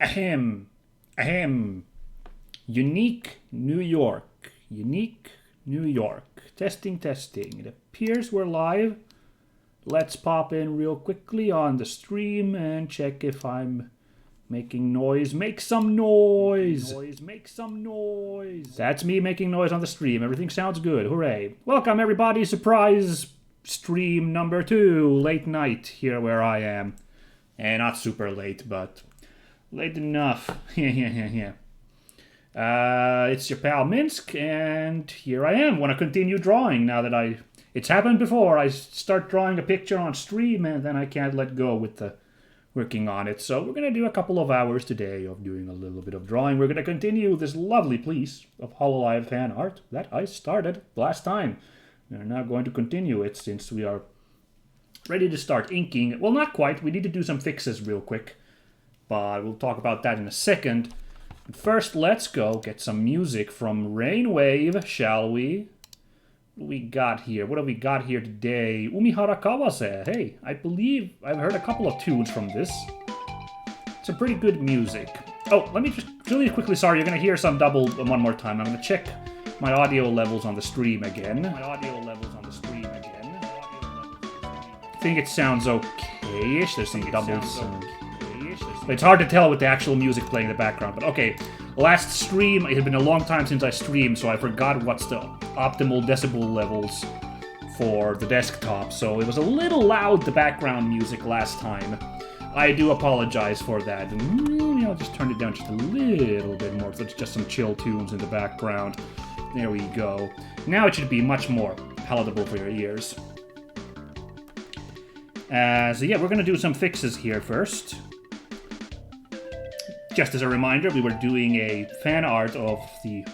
Ahem. Ahem. Unique New York. Unique New York. Testing, testing. It appears we're live. Let's pop in real quickly on the stream and check if I'm making noise. Make some noise! Make some noise! That's me making noise on the stream. Everything sounds good. Hooray. Welcome, everybody. Surprise stream number 2. Late night here where I am. Not super late, but late enough. Yeah. It's your pal Minsk, and here I am. Want to continue drawing now that it's happened before. I start drawing a picture on stream, and then I can't let go with the working on it. So we're going to do a couple of hours today of doing a little bit of drawing. We're going to continue this lovely piece of HoloLive fan art that I started last time. We're now going to continue it since we are ready to start inking. Well, not quite. We need to do some fixes real quick, but we'll talk about that in a second. But first, let's go get some music from Rainwave, shall we? What do we got here? What have we got here today? Umihara Kawase. Hey, I believe I've heard a couple of tunes from this. It's a pretty good music. Oh, let me just really quickly, sorry, you're going to hear some double one more time. I'm going to check my audio levels on the stream again. I think it sounds okay-ish. There's some doubles. But it's hard to tell with the actual music playing in the background. But okay, last stream, it had been a long time since I streamed, so I forgot what's the optimal decibel levels for the desktop. So it was a little loud, the background music last time. I do apologize for that. And maybe I'll just turn it down just a little bit more, so it's just some chill tunes in the background. There we go. Now it should be much more palatable for your ears. So yeah, we're going to do some fixes here first. Just as a reminder, we were doing a fan art of the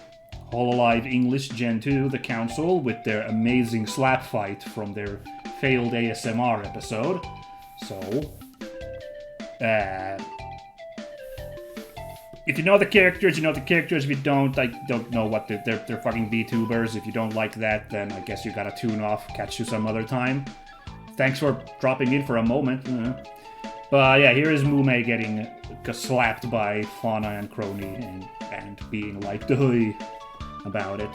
HoloLive English Gen 2, the Council, with their amazing slap fight from their failed ASMR episode. So, if you know the characters, you know the characters. If you don't, I don't know what they're fucking VTubers. If you don't like that, then I guess you gotta tune off, catch you some other time. Thanks for dropping in for a moment. But yeah, here is Mume getting slapped by Fauna and Crony and being like, "Duh," about it.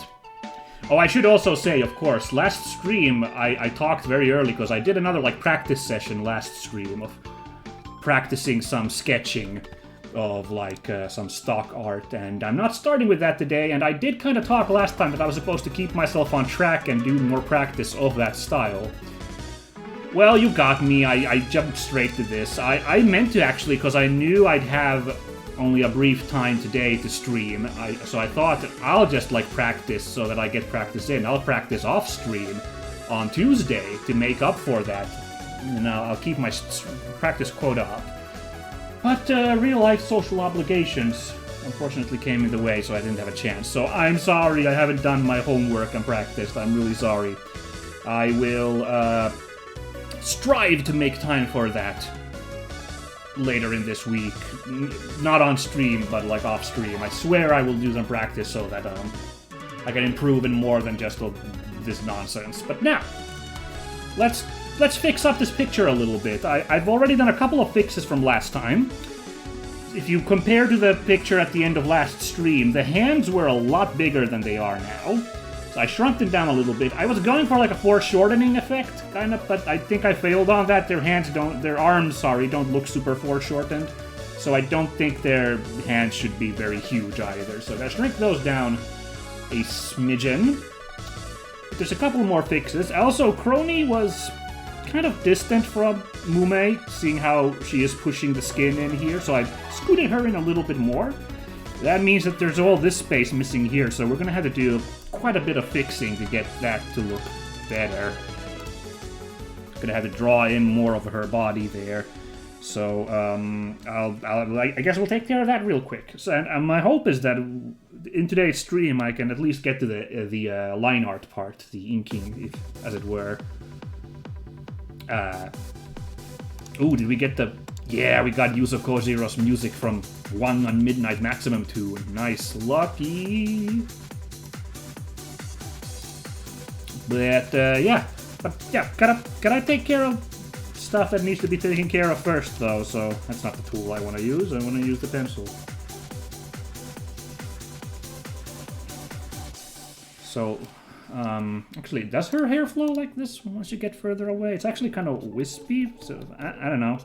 Oh, I should also say, of course, last stream I talked very early because I did another practice session last stream of practicing some sketching of some stock art, and I'm not starting with that today. And I did kind of talk last time that I was supposed to keep myself on track and do more practice of that style. Well, you got me. I jumped straight to this. I meant to actually, because I knew I'd have only a brief time today to stream. So I thought I'll just practice so that I get practice in. I'll practice off stream on Tuesday to make up for that. And I'll keep my practice quota up. But real life social obligations unfortunately came in the way, so I didn't have a chance. So I'm sorry I haven't done my homework and practiced. I'm really sorry. I will strive to make time for that later in this week. Not on stream, but off stream. I swear I will do some practice so that I can improve in more than just this nonsense. But now, let's fix up this picture a little bit. I've already done a couple of fixes from last time. If you compare to the picture at the end of last stream, the hands were a lot bigger than they are now. I shrunk them down a little bit. I was going for a foreshortening effect, kind of, but I think I failed on that. Their arms, don't look super foreshortened. So I don't think their hands should be very huge either. So I shrink those down a smidgen. There's a couple more fixes. Also, Crony was kind of distant from Mume, seeing how she is pushing the skin in here. So I scooted her in a little bit more. That means that there's all this space missing here, so we're going to have to do quite a bit of fixing to get that to look better. Going to have to draw in more of her body there. So I guess we'll take care of that real quick. So, and my hope is that in today's stream I can at least get to the line art part, the inking, as it were. Ooh, did we get the... Yeah, we got Yuzo Kojiro's music from 1 on Midnight Maximum 2. Nice. Lucky. But, yeah. But, yeah, gotta take care of stuff that needs to be taken care of first, though, so that's not the tool I want to use. I want to use the pencil. So, actually, does her hair flow like this once you get further away? It's actually kind of wispy, so I don't know.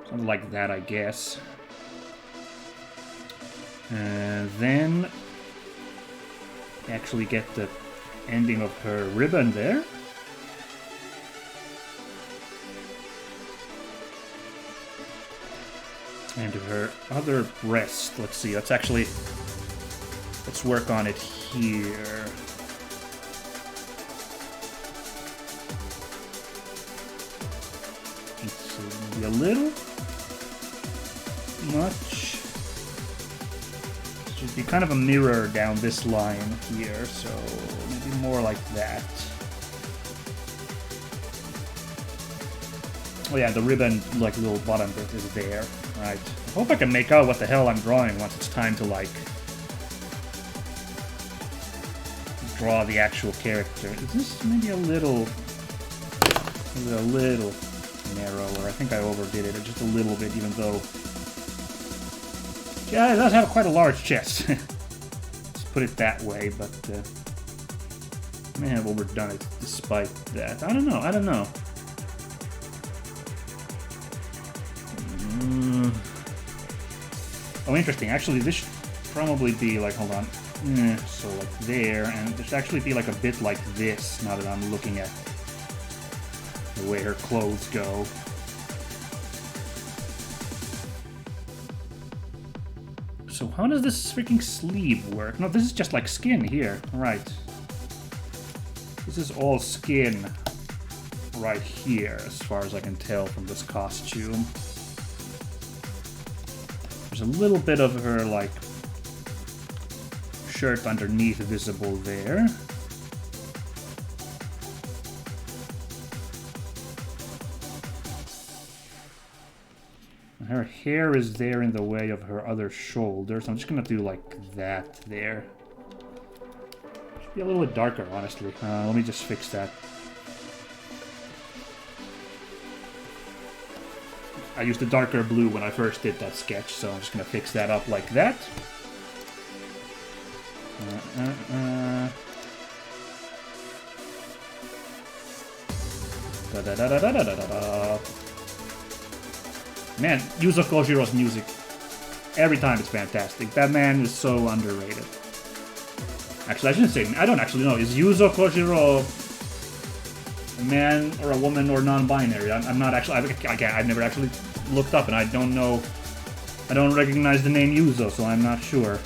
Something like that, I guess. And then actually get the ending of her ribbon there. And her other breast. Let's see, let's work on it here. It's a little much. It should be kind of a mirror down this line here, so maybe more like that. Oh yeah, the ribbon, like little bottom bit is there. Right. I hope I can make out what the hell I'm drawing once it's time to, like, draw the actual character. Is this maybe a little narrower? I think I overdid it just a little bit, even though... Yeah, it does have quite a large chest. Let's put it that way, but I may have overdone it despite that. I don't know. Oh, interesting. Actually, this should probably be like, hold on. So like there, and it should actually be like a bit like this, now that I'm looking at the way her clothes go. So how does this freaking sleeve work? No, this is just like skin here. Right. This is all skin right here, as far as I can tell from this costume. There's a little bit of her, like, shirt underneath visible there. Her hair is there in the way of her other shoulder, so I'm just gonna do like that there. Should be a little bit darker, honestly. Let me just fix that. I used a darker blue when I first did that sketch, so I'm just gonna fix that up like that. Man, Yuzo Koshiro's music, every time it's fantastic. That man is so underrated. Actually, I shouldn't say, I don't actually know. Is Yuzo Koshiro a man or a woman or non-binary? I'm not actually, I've never actually looked up, and I don't know, I don't recognize the name Yuzo, so I'm not sure.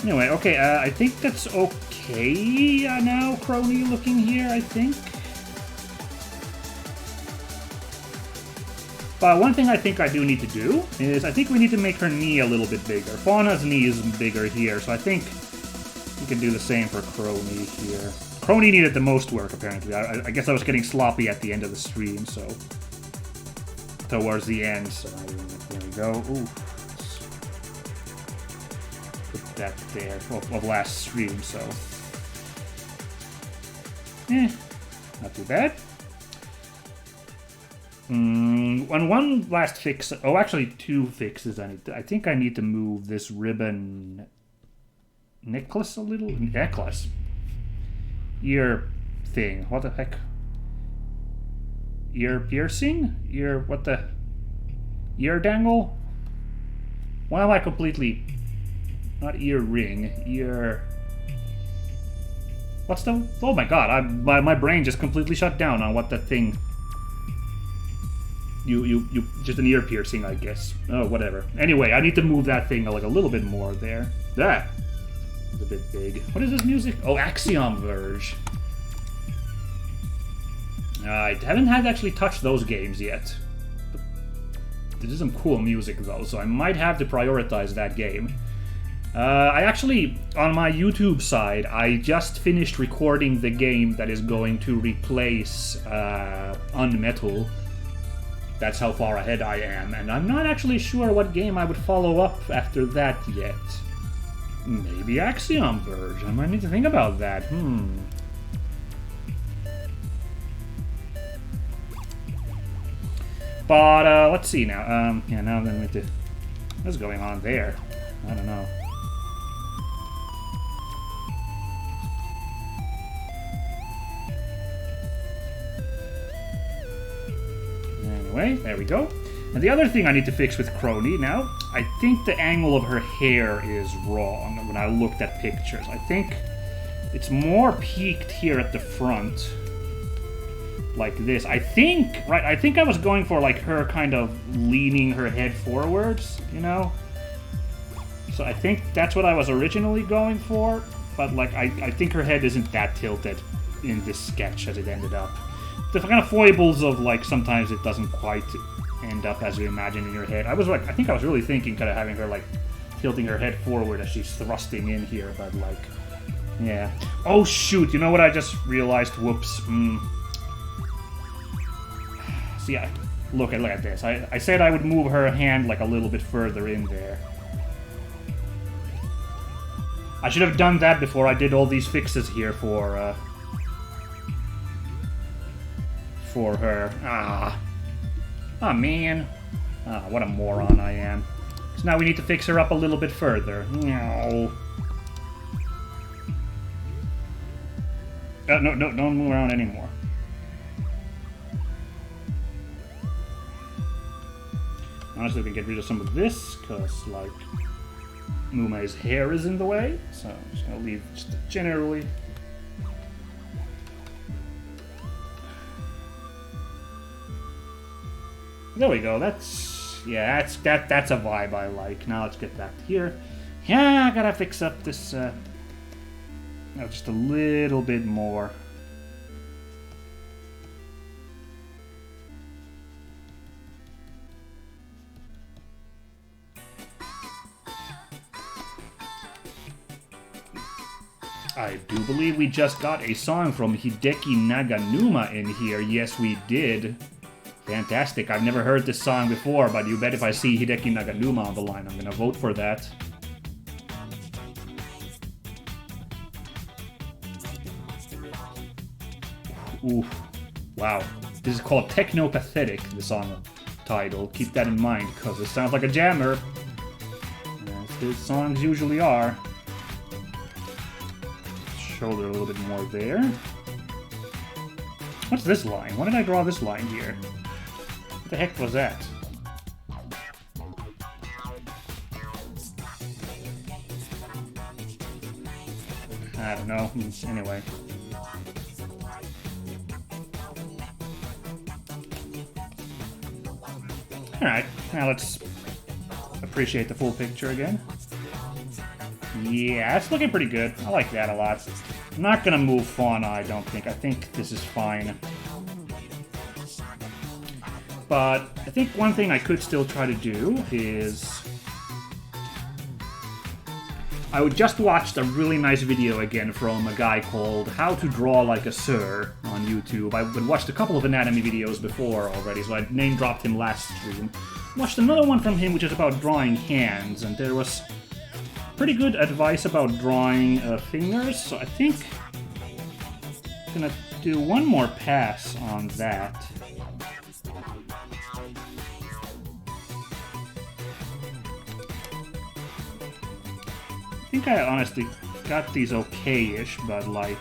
Anyway, okay, I think that's okay now, Crony looking here, I think. But one thing I think I do need to do is I think we need to make her knee a little bit bigger. Fauna's knee is bigger here, so I think we can do the same for Crony here. Crony needed the most work, apparently. I guess I was getting sloppy at the end of the stream, so... Towards the end, so there we go. Ooh. Put that there. Of last stream, so... not too bad. And one last fix. Oh, actually, two fixes. I think I need to move this ribbon necklace a little. Necklace. Ear thing. What the heck? Ear piercing? Ear. What the? Ear dangle? Why am I completely? Not ear ring. Ear. What's the? Oh my god! My brain just completely shut down on what that thing. You just an ear piercing, I guess. Oh, whatever. Anyway, I need to move that thing like a little bit more there. That is a bit big. What is this music? Oh, Axiom Verge. I haven't had to actually touch those games yet. This is some cool music though, so I might have to prioritize that game. I actually, on my YouTube side, I just finished recording the game that is going to replace Unmetal. That's how far ahead I am, and I'm not actually sure what game I would follow up after that yet. Maybe Axiom Verge. I might need to think about that. But let's see now. Yeah, now then we have to. What's going on there? I don't know. Anyway, there we go. And the other thing I need to fix with Crony now, I think the angle of her hair is wrong when I looked at pictures. I think it's more peaked here at the front, like this. I think I was going for like her kind of leaning her head forwards, you know? So I think that's what I was originally going for, but like I think her head isn't that tilted in this sketch as it ended up. The kind of foibles of like sometimes it doesn't quite end up as you imagine in your head. I think I was really thinking kind of having her like tilting her head forward as she's thrusting in here, but like, yeah. Oh shoot, you know what I just realized? Whoops. See, look at this. I said I would move her hand like a little bit further in there. I should have done that before I did all these fixes here for her. Oh man. What a moron I am. So now we need to fix her up a little bit further. No. No, don't move around anymore. Honestly, we can get rid of some of this, because, like, Mume's hair is in the way, so I'm just gonna leave just generally. There we go. That's a vibe I like. Now let's get back to here. Yeah, I gotta fix up this. Just a little bit more. I do believe we just got a song from Hideki Naganuma in here. Yes, we did. Fantastic. I've never heard this song before, but you bet if I see Hideki Naganuma on the line, I'm gonna vote for that. Ooh. Wow. This is called Techno-Pathetic, the song title. Keep that in mind, because it sounds like a jammer. As his songs usually are. Shoulder a little bit more there. What's this line? Why did I draw this line here? What the heck was that? I don't know. Anyway. Alright, now let's appreciate the full picture again. Yeah, it's looking pretty good. I like that a lot. I'm not gonna move Fauna, I don't think. I think this is fine. But I think one thing I could still try to do is... I would just watched a really nice video again from a guy called How to Draw Like a Sir on YouTube. I've watched a couple of anatomy videos before already, so I name-dropped him last stream. Watched another one from him which is about drawing hands, and there was pretty good advice about drawing fingers, so I think I'm gonna do one more pass on that. I think I honestly got these okay-ish, but like...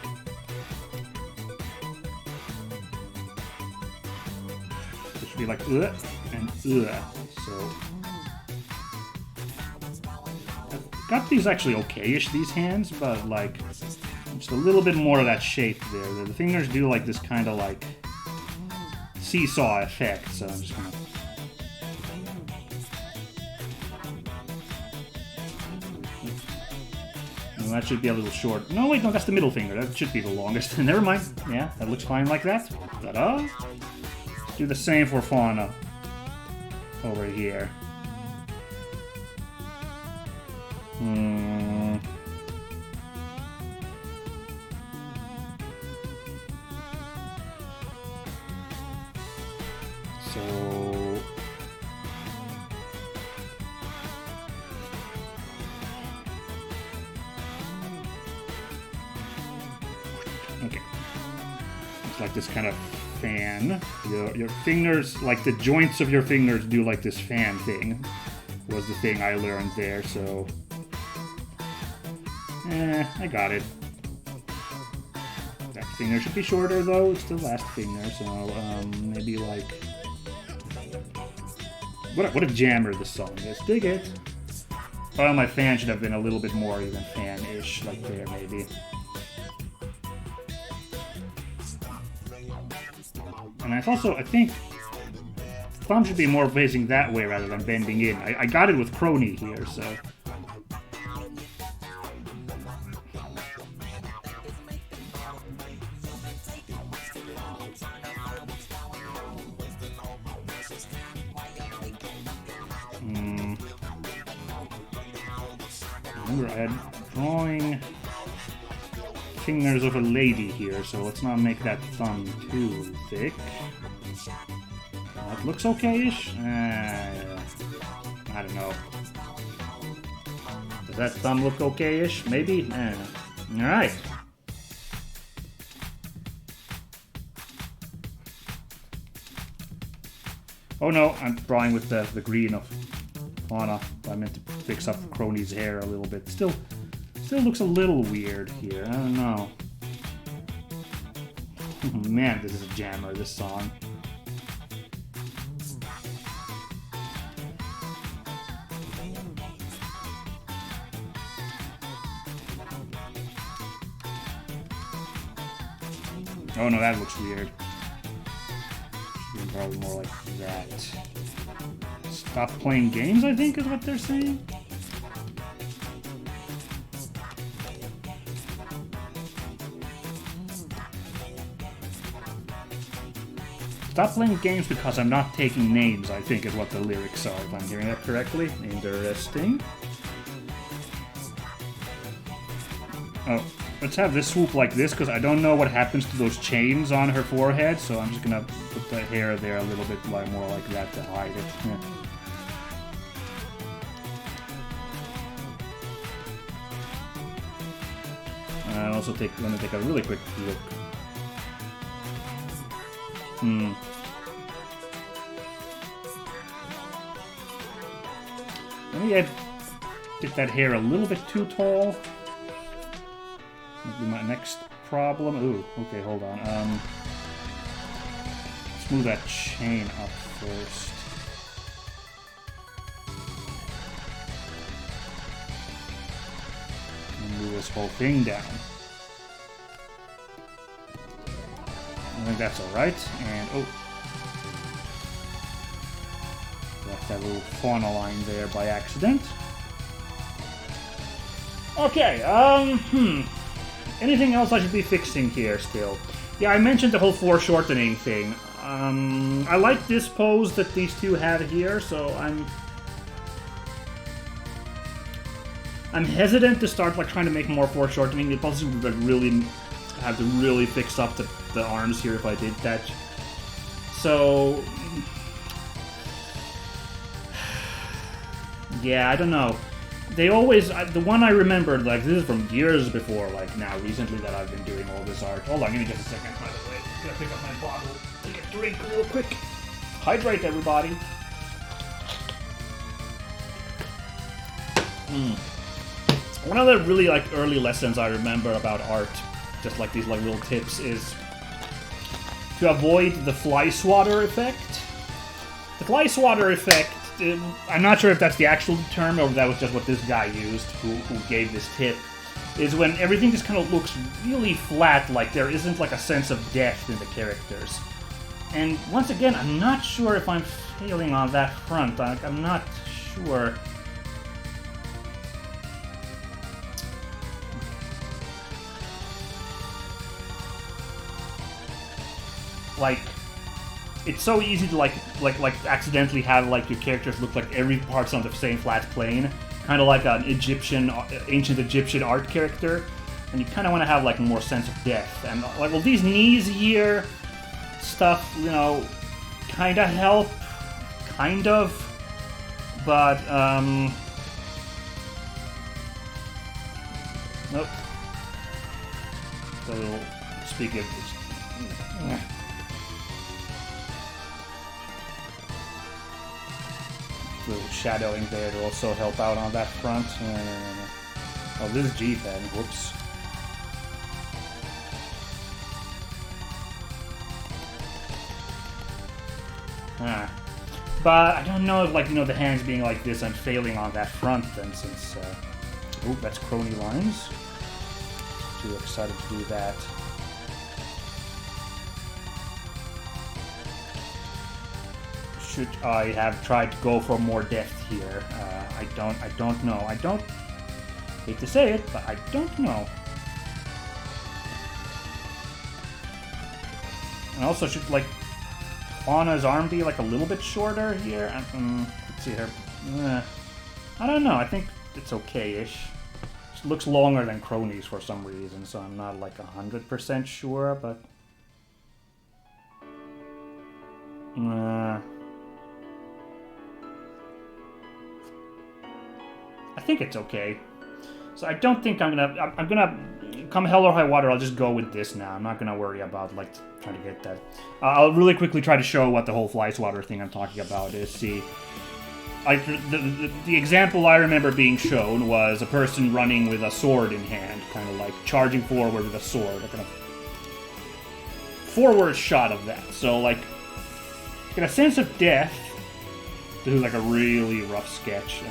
It should be like and so... Got these actually okay-ish, these hands, but like just a little bit more of that shape there. The fingers do like this kind of like seesaw effect, so I'm just gonna... And that should be a little short. No, wait, no, that's the middle finger. That should be the longest. Never mind. Yeah, that looks fine like that. Ta-da! Let's do the same for Fauna over here. So... Okay. It's like this kind of fan. Your fingers, like the joints of your fingers do like this fan thing. Was the thing I learned there, so... I got it. That finger should be shorter though, it's the last finger, so maybe like... What a jammer this song is. Dig it! Well, my fan should have been a little bit more even fan-ish, like there maybe. And I think thumb should be more facing that way rather than bending in. I got it with Crony here, so... Remember, I had drawing fingers of a lady here, so let's not make that thumb too thick. That looks okay-ish? I don't know. Does that thumb look okay-ish? Maybe? Alright. Oh no, I'm drawing with the green of Fauna. I meant to fix up Crony's hair a little bit. Still looks a little weird here. I don't know. Man, this is a jammer, this song. Oh no, that looks weird. Probably more like that. Stop playing games, I think, is what they're saying. Stop playing games because I'm not taking names, I think is what the lyrics are, if I'm hearing that correctly. Interesting. Oh, let's have this swoop like this, because I don't know what happens to those chains on her forehead, so I'm just gonna put the hair there a little bit more like that to hide it. Yeah. And also let me take a really quick look. Maybe I get that hair a little bit too tall. That'll be my next problem. Ooh, okay, hold on. Let's move that chain up first. And move this whole thing down. I think that's alright. And, oh. Left that little fauna line there by accident. Okay, anything else I should be fixing here still? Yeah, I mentioned the whole foreshortening thing. I like this pose that these two have here, so I'm hesitant to start like trying to make more foreshortening. It possibly would like really have to really fix up the arms here if I did that. So yeah, I don't know. They always, the one I remembered, like, this is from years before, like, now, recently that I've been doing all this art. Hold on, give me just a second, by the way. I'm gonna pick up my bottle, take a drink real quick. Hydrate, everybody. One of the really, like, early lessons I remember about art, just like these, like, little tips, is to avoid the fly swatter effect. The fly swatter effect, I'm not sure if that's the actual term or if that was just what this guy used who gave this tip, is when everything just kind of looks really flat, like there isn't like a sense of depth in the characters. And once again, I'm not sure if I'm failing on that front. I'm not sure. Like, it's so easy to like accidentally have like your characters look like every part's on the same flat plane, kind of like an ancient Egyptian art character, and you kind of want to have like more sense of depth. And like, well, these knees here, stuff, you know, kind of help, kind of, but nope. So speaking of. little shadowing there to also help out on that front. Oh, this is G-Pen. Whoops. But I don't know if, like, you know, the hands being like this and failing on that front then, since... oh, that's crony lines. Too excited to do that. Should I have tried to go for more depth here? I don't know. I don't... hate to say it, but I don't know. And also, should, like... Anna's arm be like a little bit shorter here? Let's see her. I don't know. I think it's okay-ish. It looks longer than Crony's for some reason, so I'm not like 100% sure, but... I think it's okay. So I don't think I'm gonna come hell or high water, I'll just go with this now. I'm not gonna worry about, like, trying to get that. I'll really quickly try to show what the whole fly swatter thing I'm talking about is. See, the example I remember being shown was a person running with a sword in hand, kind of like charging forward with a sword, a kind of forward shot of that. So, like, get a sense of depth. This is like a really rough sketch.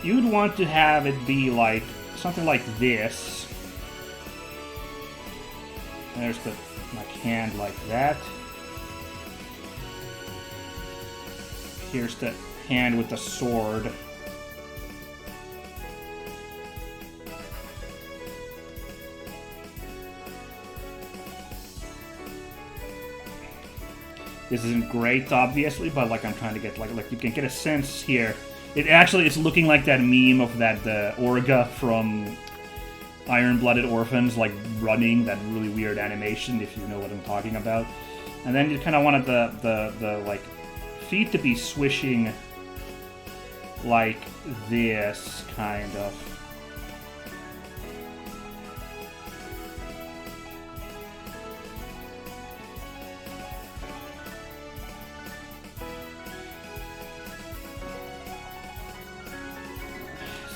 You'd want to have it be like something like this. There's the like hand like that. Here's the hand with the sword. This isn't great, obviously, but like I'm trying to get like you can get a sense here. It's looking like that meme of that Orga from Iron-Blooded Orphans, like running, that really weird animation, if you know what I'm talking about. And then you kind of wanted the like feet to be swishing like this, kind of.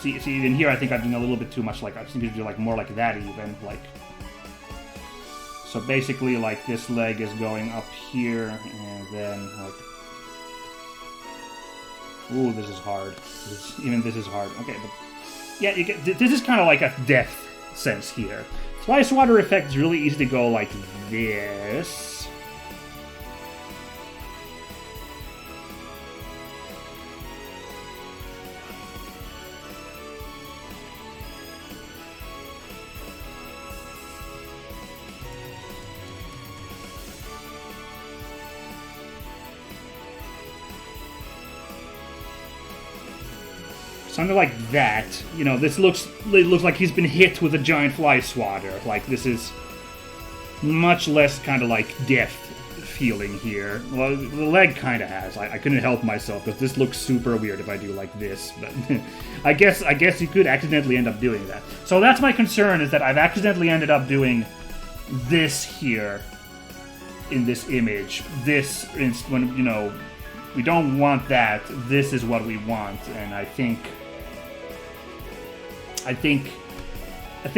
See, even here, I think I'm doing a little bit too much. Like, I just need to do like more like that, even like. So basically, like this leg is going up here, and then like. Ooh, this is hard. Even this is hard. Okay, but yeah, you get this is kind of like a depth sense here. Fly swatter effect is really easy to go like this. Something like that. You know, it looks like he's been hit with a giant fly swatter. Like, this is much less kind of like depth feeling here. Well, the leg kind of has. I couldn't help myself, because this looks super weird if I do like this. But I guess you could accidentally end up doing that. So that's my concern, is that I've accidentally ended up doing this here in this image. This, when, you know, we don't want that. This is what we want, and I think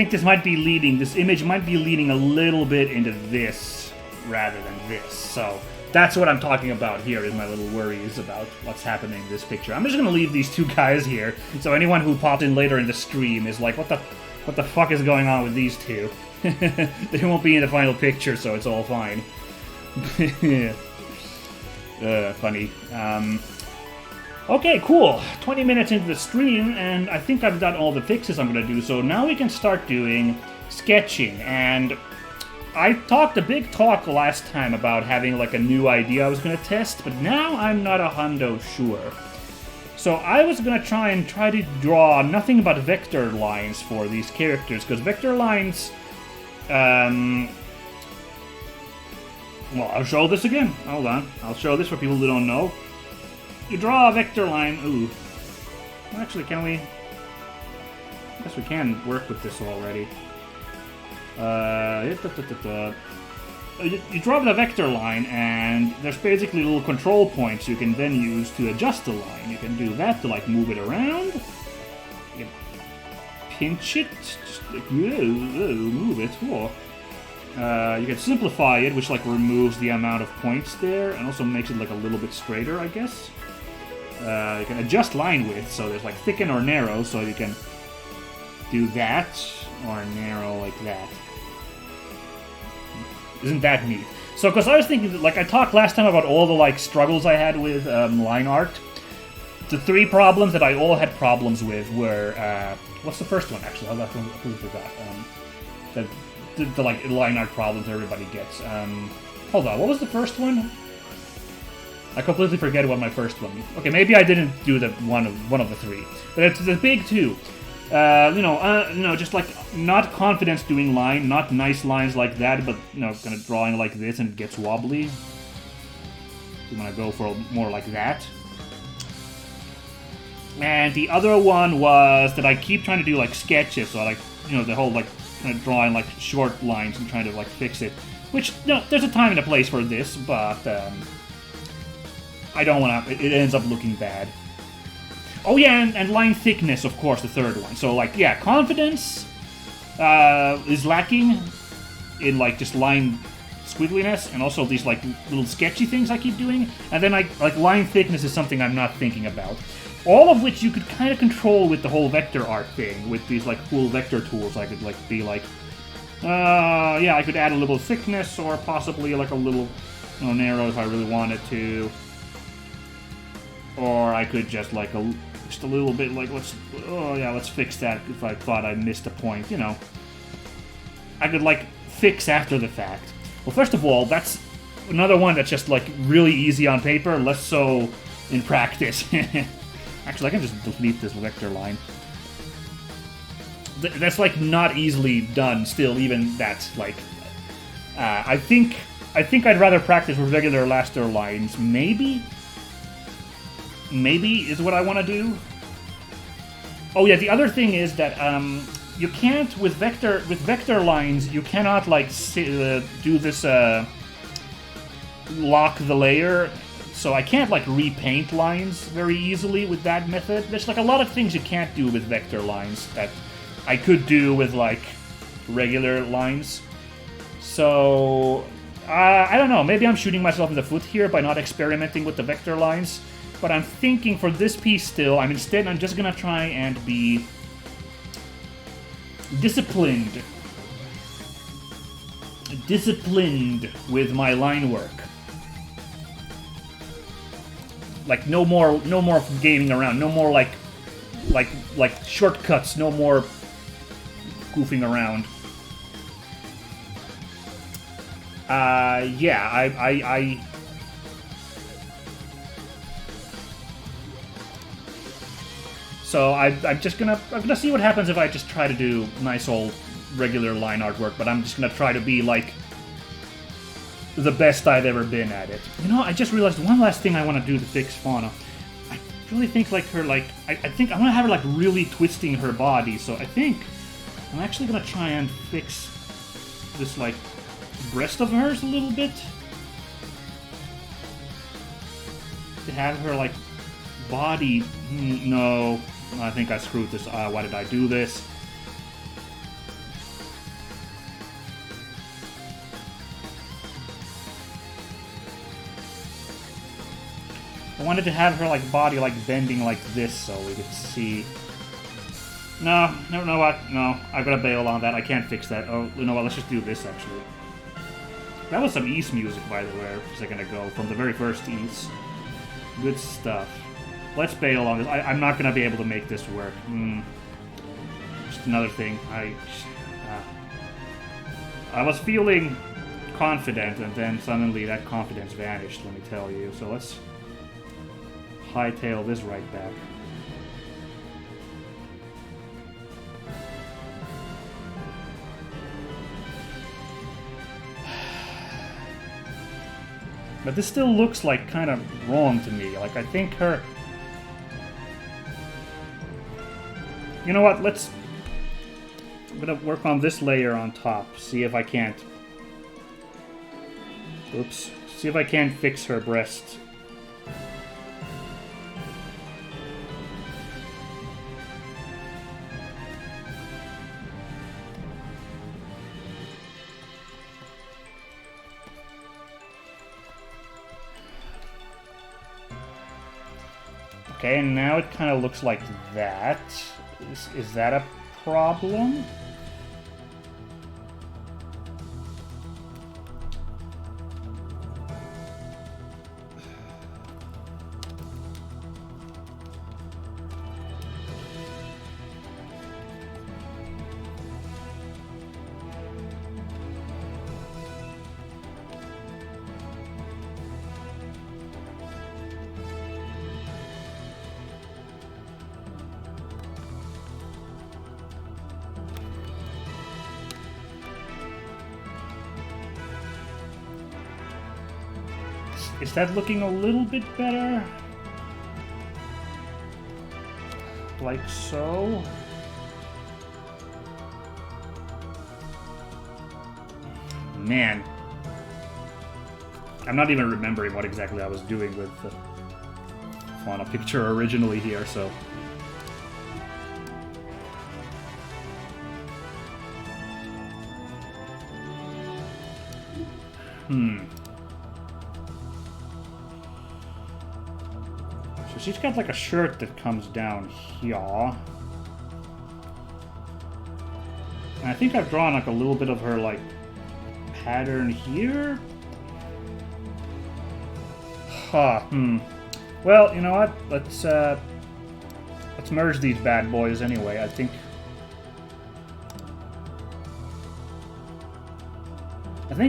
this might be leading, this image might be leading a little bit into this rather than this. So that's what I'm talking about here, is my little worries about what's happening in this picture. I'm just going to leave these two guys here, so anyone who popped in later in the stream is like, what the fuck is going on with these two? They won't be in the final picture, so it's all fine. Funny. Okay, cool. 20 minutes into the stream, and I think I've done all the fixes I'm going to do, so now we can start doing sketching. And I talked a big talk last time about having like a new idea I was going to test, but now I'm not 100% sure. So I was going to try to draw nothing but vector lines for these characters, because vector lines... well, I'll show this again. Hold on. I'll show this for people who don't know. You draw a vector line. Ooh. Well, actually, can we... I guess we can work with this already. you draw the vector line, and there's basically little control points you can then use to adjust the line. You can do that to like move it around. You pinch it, just like move it. Whoa. You can simplify it, which like removes the amount of points there, and also makes it like a little bit straighter, I guess. You can adjust line width, so there's like thicken or narrow, so you can do that, or narrow like that. Isn't that neat? So, because I was thinking, like I talked last time about all the like struggles I had with line art. The 3 problems that I all had problems with were, what's the first one actually? I completely forgot. The like line art problems everybody gets. Hold on, what was the first one? I completely forget what my first one. Okay, maybe I didn't do the one of the 3, but it's the big 2. Just like not confidence doing line, not nice lines like that, but kind of drawing like this and it gets wobbly. You want to go for more like that. And the other one was that I keep trying to do like sketches, so like the whole like kind of drawing like short lines and trying to like fix it. Which there's a time and a place for this, but I don't want to. It ends up looking bad. Oh yeah, and line thickness, of course, the third one. So like, yeah, confidence is lacking in like just line squiggliness, and also these like little sketchy things I keep doing. And then like line thickness is something I'm not thinking about. All of which you could kind of control with the whole vector art thing, with these like cool vector tools. I could like be like, yeah, I could add a little thickness, or possibly like a little narrow if I really wanted to. Or I could just like just a little bit like let's fix that if I thought I missed a point, I could like fix after the fact. Well, first of all, that's another one that's just like really easy on paper, less so in practice. Actually, I can just delete this vector line. That's like not easily done still, even that's like I think I'd rather practice with regular laster lines, maybe is what I want to do. Oh yeah, the other thing is that you can't with vector lines. You cannot like do this lock the layer. So I can't like repaint lines very easily with that method. There's like a lot of things you can't do with vector lines that I could do with like regular lines. So I don't know. Maybe I'm shooting myself in the foot here by not experimenting with the vector lines. But I'm thinking for this piece still, I'm just gonna try and be disciplined with my line work. Like no more gaming around, no more like shortcuts, no more goofing around. Yeah, I So I'm gonna see what happens if I just try to do nice old regular line artwork, but I'm just gonna try to be like the best I've ever been at it. I just realized one last thing I want to do to fix Fauna. I really think like her like I think I want to have her like really twisting her body, so I think I'm actually gonna try and fix this like breast of hers a little bit. To have her like body no. I think I screwed this. Why did I do this? I wanted to have her like body like bending like this so we could see. No, what? No, I've got to bail on that. I can't fix that. Oh, you know what? Let's just do this actually. That was some East music, by the way, a second ago, from the very first East. Good stuff. Let's bail on this. I'm not going to be able to make this work. Just another thing. I was feeling confident, and then suddenly that confidence vanished, let me tell you. So let's hightail this right back. But this still looks like kind of wrong to me. Like, I think her... You know what, I'm gonna work on this layer on top, see if I can't Oops. See if I can't fix her breast. Okay, and now it kind of looks like that. Is that a problem? Is that looking a little bit better? Like so? Man. I'm not even remembering what exactly I was doing with the fauna picture originally here, so... So she's got like a shirt that comes down here. And I think I've drawn like a little bit of her like pattern here. Well, you know what? Let's merge these bad boys anyway. I think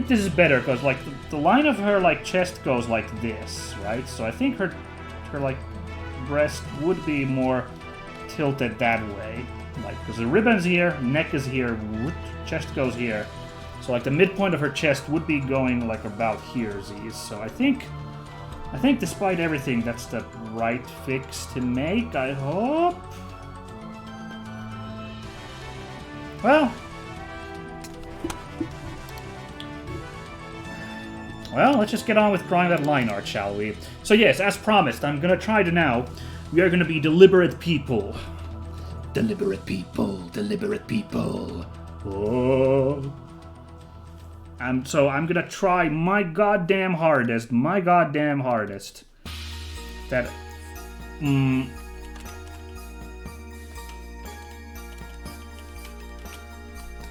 this is better because like the line of her like chest goes like this, right? So I think her like breast would be more tilted that way, like because the ribbon's here, neck is here, chest goes here. So like the midpoint of her chest would be going like about here, Z's. So I think despite everything, that's the right fix to make, I hope. Well, let's just get on with drawing that line art, shall we? So yes, as promised, I'm gonna try to now. We are gonna be deliberate people. Deliberate people, deliberate people. Oh. So I'm gonna try my goddamn hardest, that...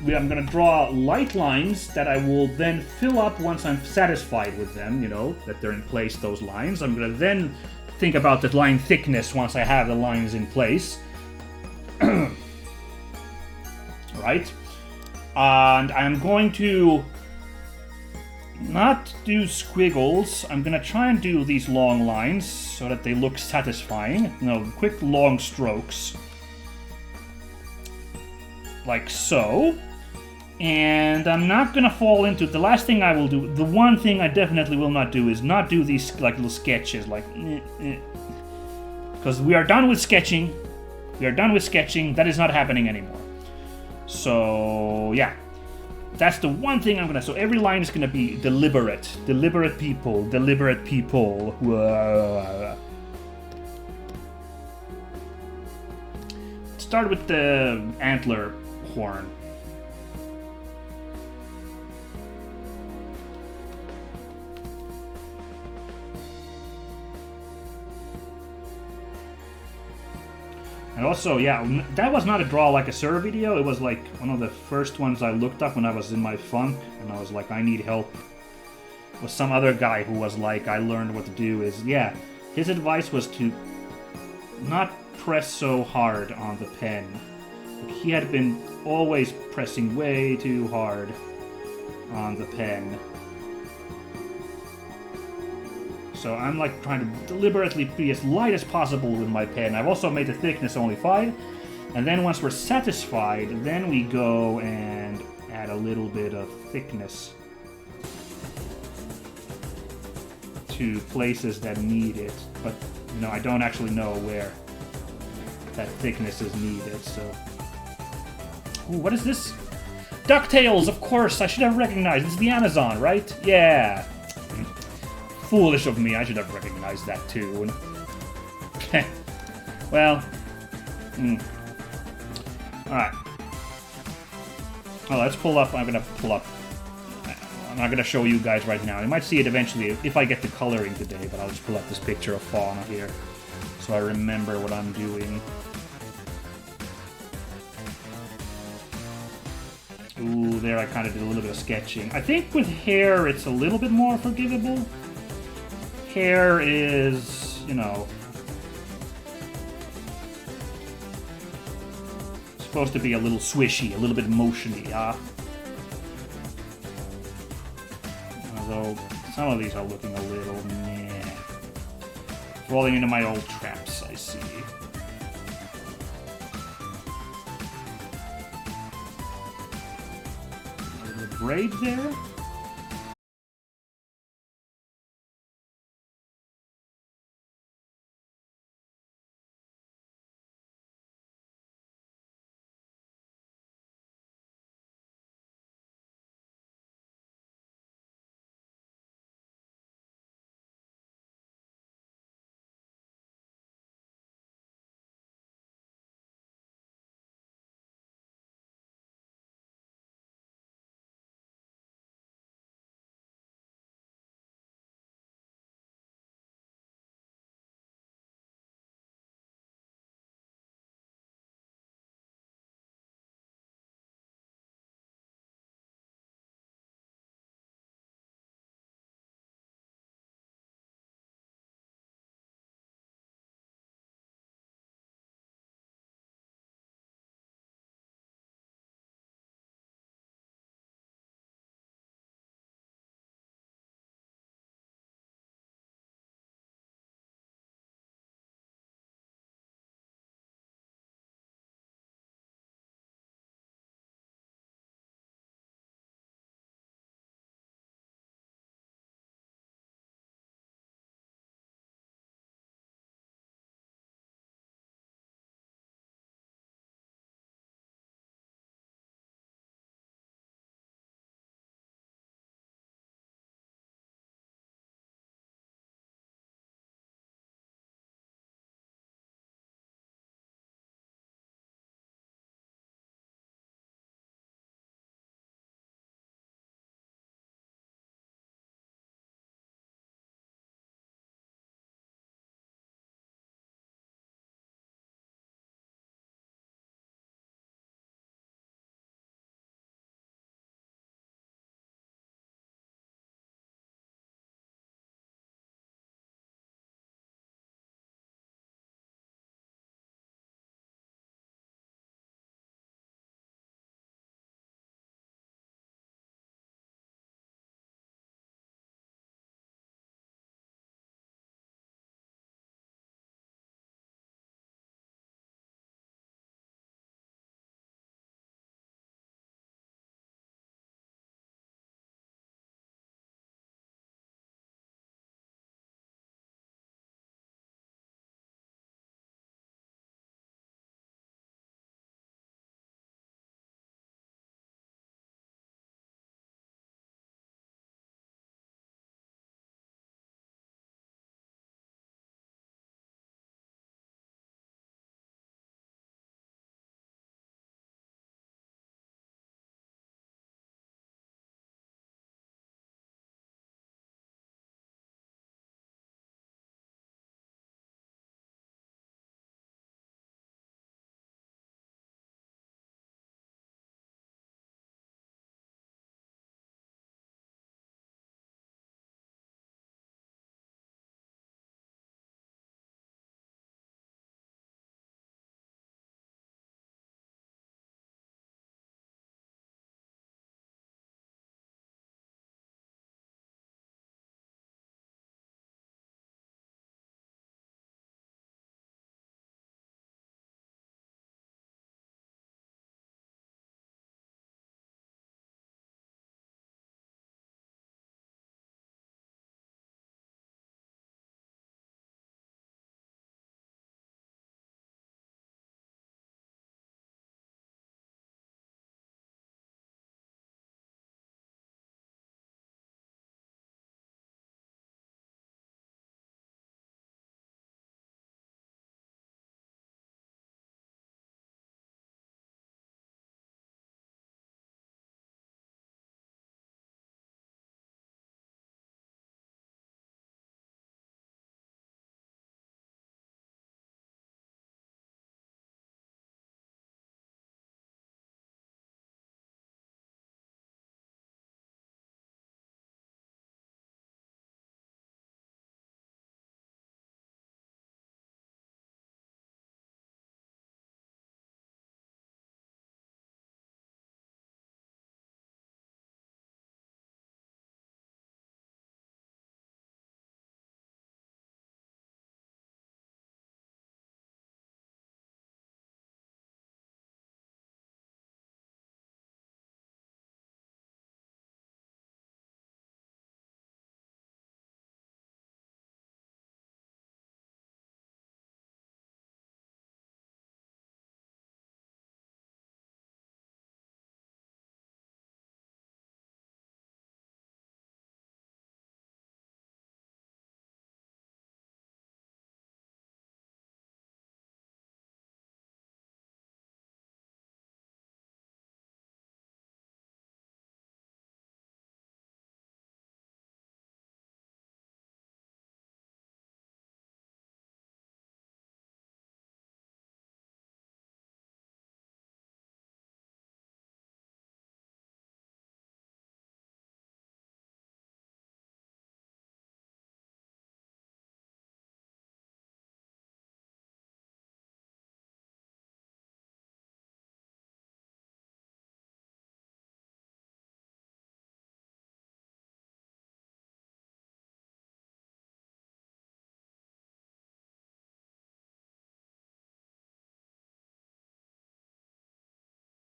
I'm gonna draw light lines that I will then fill up once I'm satisfied with them, you know, that they're in place, those lines. I'm gonna then think about the line thickness once I have the lines in place. Right? And I'm going to not do squiggles. I'm gonna try and do these long lines so that they look satisfying. You know, quick long strokes. Like so. And I'm not gonna fall into the last thing I will do. The one thing I definitely will not do is not do these like little sketches, like because we are done with sketching. That is not happening anymore. So yeah, that's the one thing I'm gonna. So every line is gonna be deliberate people. Start with the antler horn. And also, yeah, that was not a draw like a Sir video. It was like one of the first ones I looked up when I was in my funk, and I was like, I need help. It was some other guy who was like, I learned what to do is, yeah, his advice was to not press so hard on the pen. He had been always pressing way too hard on the pen. So I'm like trying to deliberately be as light as possible with my pen. I've also made the thickness only 5. And then once we're satisfied, then we go and add a little bit of thickness to places that need it. But, you know, I don't actually know where that thickness is needed, so... Ooh, what is this? DuckTales, of course! I should have recognized. It's the Amazon, right? Yeah. foolish of me. I should have recognized that tune. Well, alright. Oh, let's pull up. I'm gonna pull up. I'm not gonna show you guys right now. You might see it eventually if I get to coloring today, but I'll just pull up this picture of Fauna here so I remember what I'm doing. Ooh, there I kind of did a little bit of sketching. I think with hair it's a little bit more forgivable. Hair is, you know, supposed to be a little swishy, a little bit motiony, although some of these are looking a little meh. Falling into my old traps, I see. A little braid there.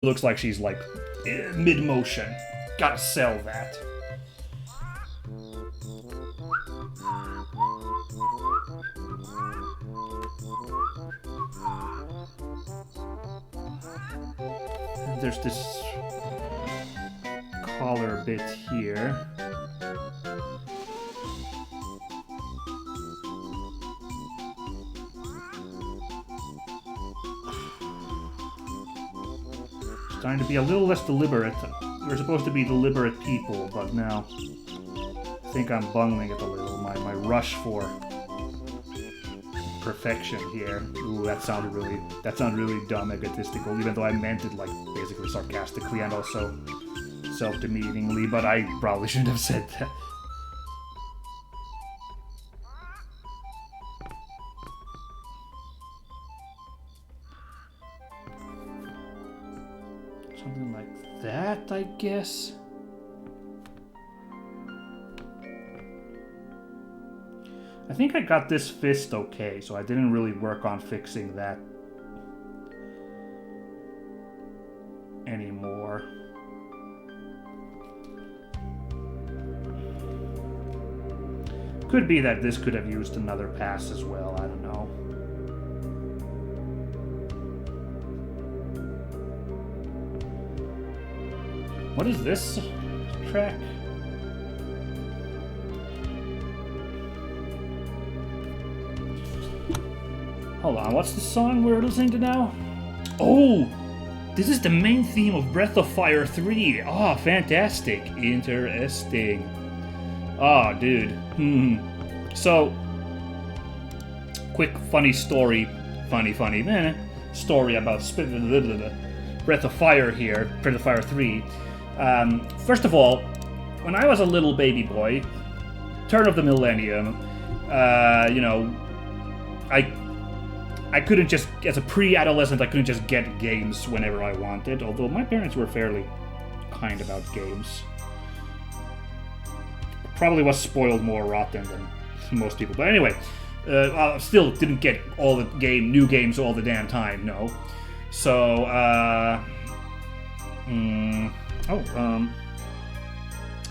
looks like she's like mid-motion. Gotta sell that. And there's this collar bit here. Trying to be a little less deliberate. We're supposed to be deliberate people, but now I think I'm bungling it a little. My rush for perfection here. Ooh, that sounded really dumb, egotistical, even though I meant it like basically sarcastically and also self-demeaningly, but I probably shouldn't have said that. Something like that, I guess. I think I got this fist okay, so I didn't really work on fixing that anymore. Could be that this could have used another pass as well, I don't know. What is this track? Hold on, what's the song we're listening to now? Oh! This is the main theme of Breath of Fire 3. Ah, fantastic. Interesting. Ah, dude. So, quick funny story. Funny, story about Breath of Fire here. Breath of Fire 3. First of all, when I was a little baby boy, turn of the millennium, you know, I couldn't just, as a pre-adolescent, I couldn't just get games whenever I wanted, although my parents were fairly kind about games. Probably was spoiled more rotten than most people, but anyway, I still didn't get all the new games all the damn time, no. So,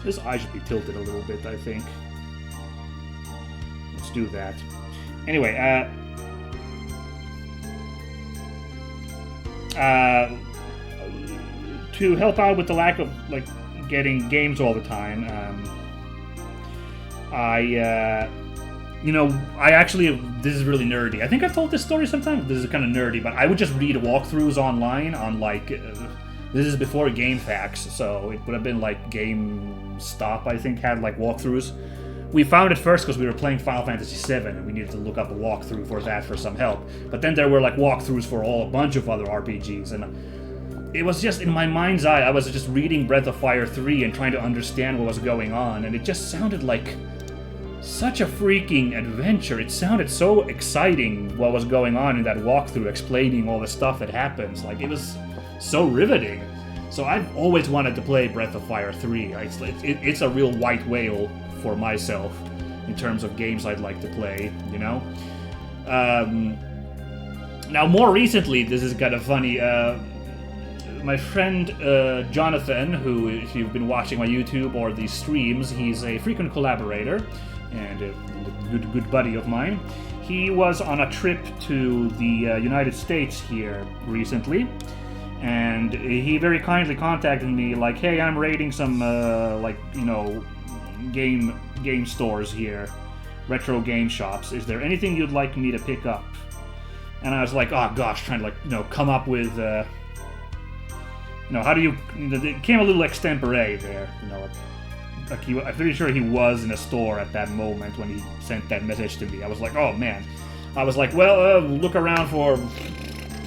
this eye should be tilted a little bit, I think. Let's do that. Anyway, to help out with the lack of, like, getting games all the time, you know, I actually, this is really nerdy. I think I've told this story sometime. This is kind of nerdy, but I would just read walkthroughs online on, like, this is before GameFAQs, so it would have been, like, GameStop, I think, had, like, walkthroughs. We found it first because we were playing Final Fantasy VII, and we needed to look up a walkthrough for that for some help. But then there were, like, walkthroughs for a bunch of other RPGs, and it was just, in my mind's eye, I was just reading Breath of Fire 3 and trying to understand what was going on, and it just sounded like such a freaking adventure. It sounded so exciting what was going on in that walkthrough, explaining all the stuff that happens. Like, it was so riveting. So I've always wanted to play Breath of Fire 3. It's a real white whale for myself in terms of games I'd like to play, you know? Now, more recently, this is kind of funny. My friend Jonathan, who, if you've been watching my YouTube or these streams, he's a frequent collaborator and a good buddy of mine. He was on a trip to the United States here recently, and he very kindly contacted me like, hey, I'm raiding some, like, you know, game stores here, retro game shops. Is there anything you'd like me to pick up? And I was like, oh gosh, trying to, like, you know, come up with, you know, how do you, it came a little extempore there, you know, like I'm pretty sure he was in a store at that moment when he sent that message to me. I was like, oh man. I was like, well, look around for,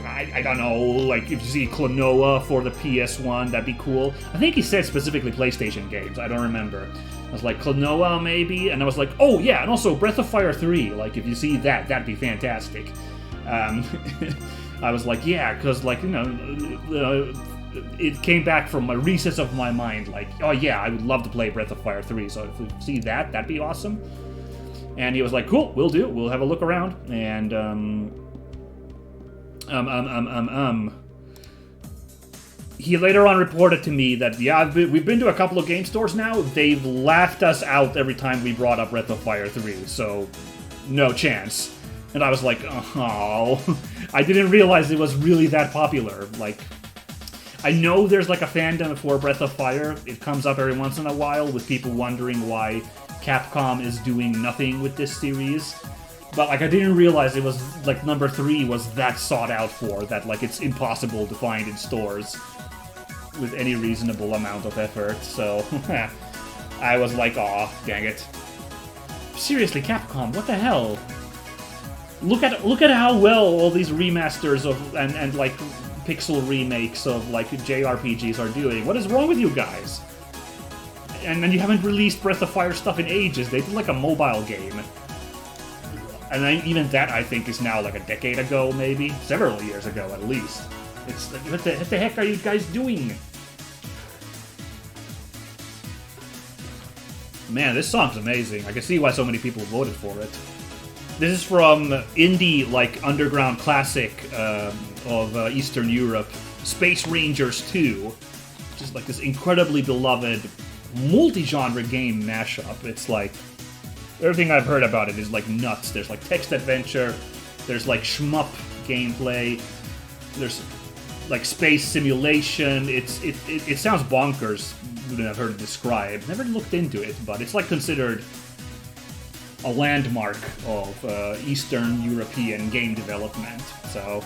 I don't know, like, if you see Klonoa for the PS1, that'd be cool. I think he said specifically PlayStation games, I don't remember. I was like, Klonoa maybe? And I was like, oh yeah, and also Breath of Fire 3, like, if you see that, that'd be fantastic. I was like, yeah, because, like, you know, it came back from a recess of my mind, like, oh yeah, I would love to play Breath of Fire 3, so if we see that, that'd be awesome. And he was like, cool, we'll do, we'll have a look around, and, he later on reported to me that, yeah, we've been to a couple of game stores now. They've laughed us out every time we brought up Breath of Fire 3, so no chance. And I was like, oh, I didn't realize it was really that popular. Like, I know there's like a fandom for Breath of Fire. It comes up every once in a while with people wondering why Capcom is doing nothing with this series. But, like, I didn't realize it was, like, number 3 was that sought out for, that, like, it's impossible to find in stores with any reasonable amount of effort, so I was like, aw, dang it. Seriously, Capcom, what the hell? Look at how well all these remasters of and like pixel remakes of like JRPGs are doing. What is wrong with you guys? And then you haven't released Breath of Fire stuff in ages. They did like a mobile game. And then even that, I think, is now like a decade ago, maybe? Several years ago, at least. It's like, what the heck are you guys doing? Man, this song's amazing. I can see why so many people voted for it. This is from indie, like, underground classic of Eastern Europe, Space Rangers 2. Which is like this incredibly beloved multi-genre game mashup. It's like... everything I've heard about it is like nuts. There's like text adventure, there's like shmup gameplay, there's like space simulation. It sounds bonkers than I've heard it described. Never looked into it, but it's like considered a landmark of Eastern European game development. So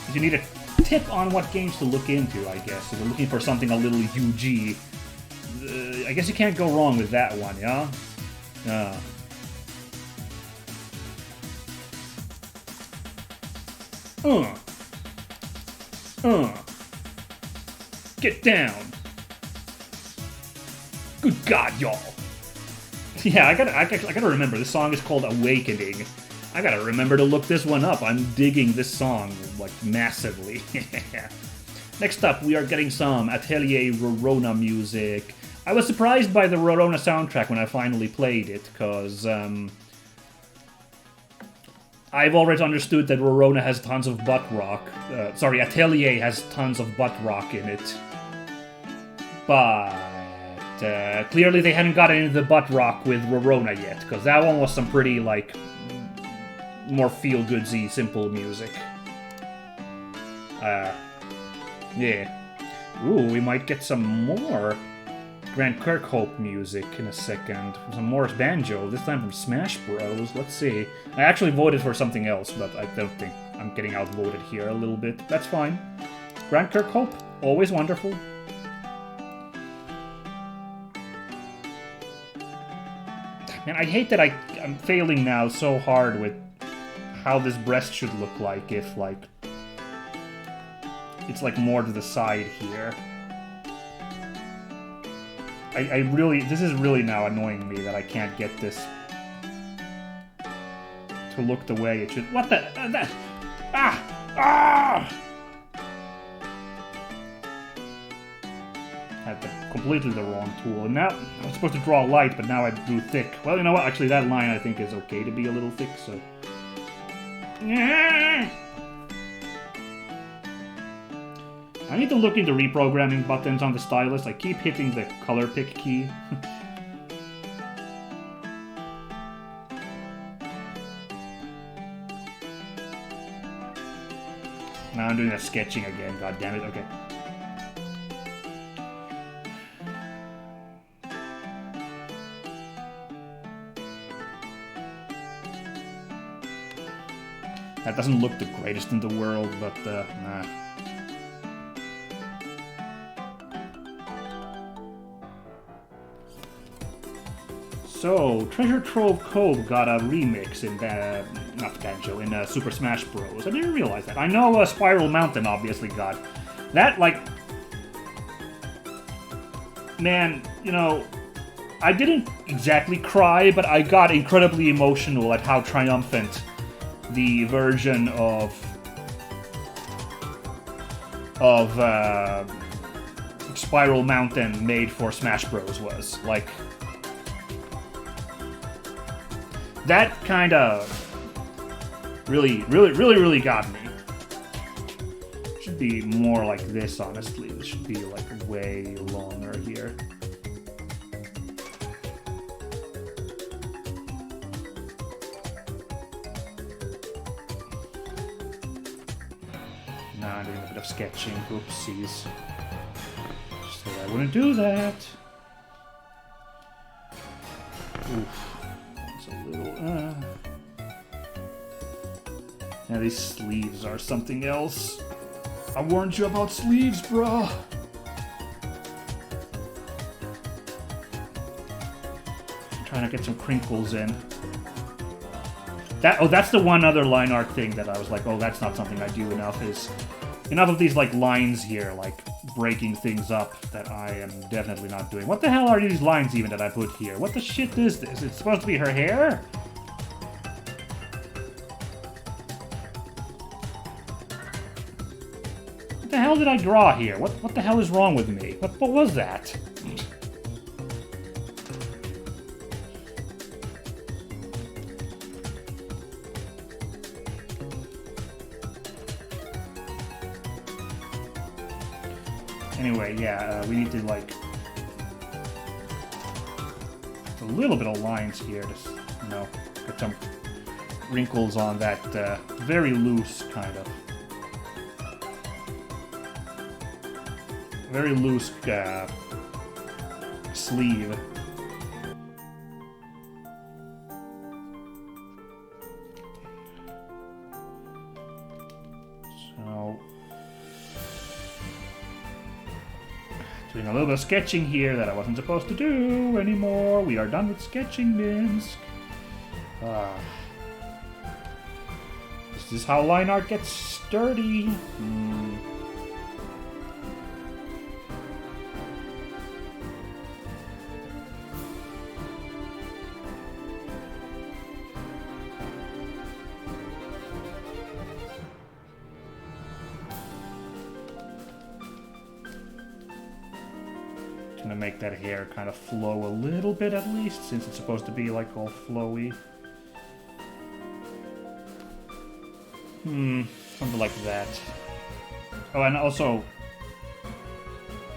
if you need a tip on what games to look into, I guess, if you're looking for something a little UG, I guess you can't go wrong with that one, yeah? Get down. Good God, y'all. Yeah, I gotta remember, this song is called Awakening. I gotta remember to look this one up. I'm digging this song, like, massively. Next up, we are getting some Atelier Rorona music. I was surprised by the Rorona soundtrack when I finally played it, because I've always understood that Rorona has tons of butt rock. Atelier has tons of butt rock in it. But clearly they hadn't gotten into the butt rock with Rorona yet, because that one was some pretty, like, more feel-goodsy, simple music. Yeah. Ooh, we might get some more Grant Kirkhope music in a second. Some Morris Banjo, this time from Smash Bros. Let's see. I actually voted for something else, but I don't think I'm getting outvoted here a little bit. That's fine. Grant Kirkhope, always wonderful. Man, I hate that I'm failing now so hard with how this breast should look like if, like, it's, like, more to the side here. I really... this is really now annoying me that I can't get this to look the way it should... What the... I had completely the wrong tool. And now, I was supposed to draw light, but now I drew thick. Well, you know what? Actually, that line I think is okay to be a little thick, so... I need to look into reprogramming buttons on the stylus. I keep hitting the color pick key. Now I'm doing that sketching again, god damn it, okay. That doesn't look the greatest in the world, but nah. So, Treasure Trove Cove got a remix in, not Banjo, in Super Smash Bros. I didn't realize that. I know Spiral Mountain obviously got that, like... Man, you know, I didn't exactly cry, but I got incredibly emotional at how triumphant the version of Spiral Mountain made for Smash Bros. Was. Like... that kind of really got me. should be more like this, honestly. This should be like way longer here. Nah, I'm doing a bit of sketching. Oopsies. So I wouldn't do that. Oof. It's a little... Now these sleeves are something else. I warned you about sleeves, bruh. I'm trying to get some crinkles in. That's the one other line art thing that I was like, oh, that's not something I do enough, is enough of these like lines here, like breaking things up, that I am definitely not doing. What the hell are these lines even that I put here? What the shit is this? It's supposed to be her hair? What the hell did I draw here? What the hell is wrong with me? What was that? Anyway, yeah, we need to like a little bit of lines here to, you know, put some wrinkles on that very loose kind of. Very loose sleeve. So, doing a little bit of sketching here that I wasn't supposed to do anymore. We are done with sketching, Minsk. This is how line art gets sturdy. Gonna make that hair kind of flow a little bit at least, since it's supposed to be like all flowy. Something like that. Oh, and also,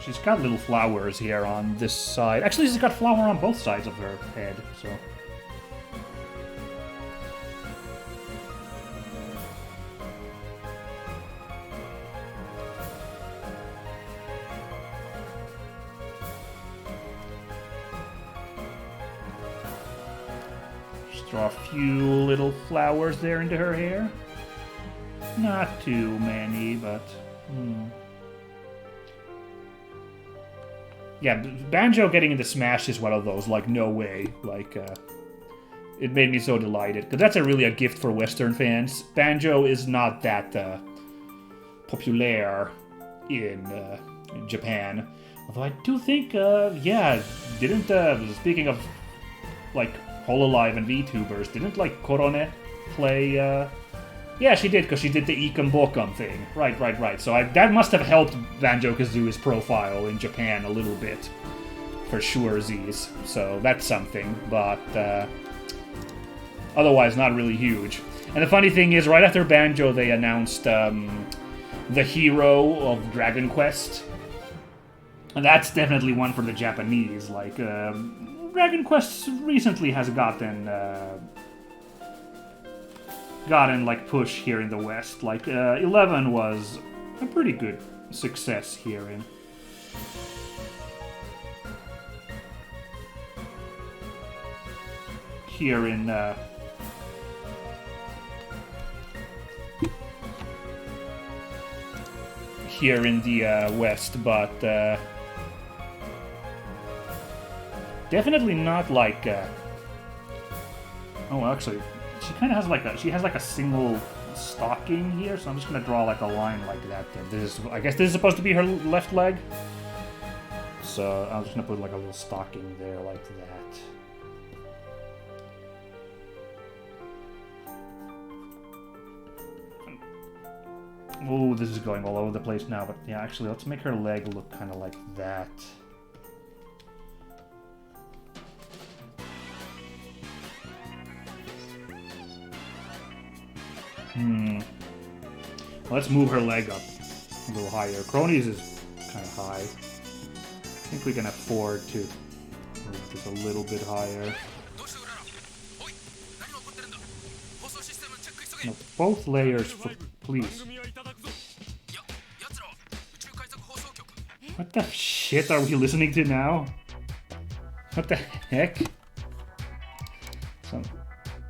she's got little flowers here on this side. Actually, she's got flower on both sides of her head, so... Draw a few little flowers there into her hair. Not too many, but... Yeah, Banjo getting into Smash is one of those, like, no way. Like, it made me so delighted. Because that's really a gift for Western fans. Banjo is not that popular in Japan. Although I do think, yeah, didn't, speaking of, like, HoloLive and VTubers, didn't, like, Korone play, Yeah, she did, because she did the Ikum Bokum thing. Right. So that must have helped Banjo-Kazooie's profile in Japan a little bit. For sure, Z's. So that's something, but, otherwise not really huge. And the funny thing is, right after Banjo, they announced, the hero of Dragon Quest. And that's definitely one for the Japanese, like, Dragon Quest recently has gotten like push here in the West. Like 11 was a pretty good success here in the West, but definitely not like. Oh, actually, she kind of has like a single stocking here, so I'm just gonna draw like a line like that. I guess this is supposed to be her left leg, so I'm just gonna put like a little stocking there like that. Oh, this is going all over the place now, but yeah, actually, let's make her leg look kind of like that. Let's move her leg up. a little higher. Cronies is kind of high. I think we can afford to move this a little bit higher. No, both layers, please. What the shit are we listening to now? What the heck?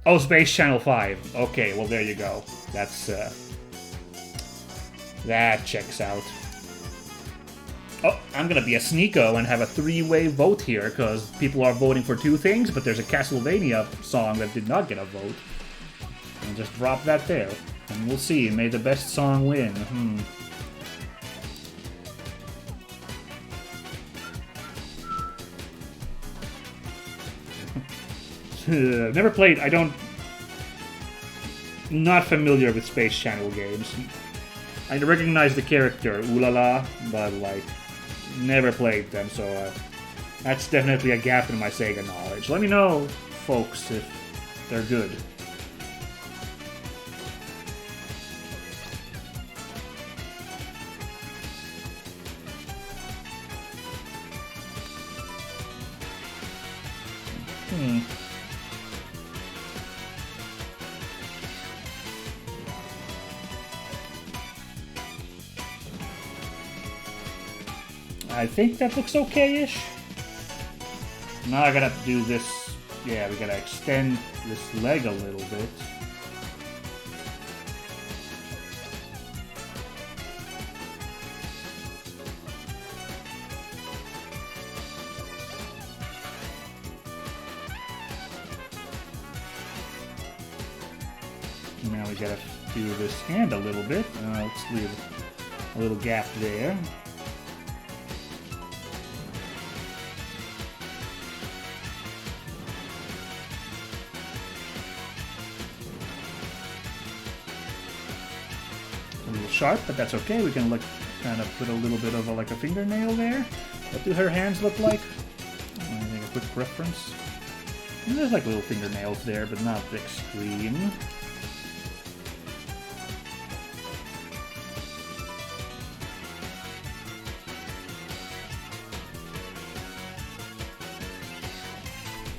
Oh, Space Channel 5. Okay, well there you go. That's that checks out. Oh, I'm gonna be a sneako and have a three-way vote here, because people are voting for two things, but there's a Castlevania song that did not get a vote. And just drop that there. And we'll see. May the best song win. Never played. Not familiar with Space Channel games. I recognize the character, Ulala, but like, never played them, so that's definitely a gap in my Sega knowledge. Let me know, folks, if they're good. I think that looks okay-ish. Now I gotta do this. Yeah, we gotta extend this leg a little bit. Now we gotta do this hand a little bit. Let's leave a little gap there. Sharp, but that's okay. We can kind of put a little bit of like a fingernail there. What do her hands look like? I think a quick reference. And there's like little fingernails there, but not extreme.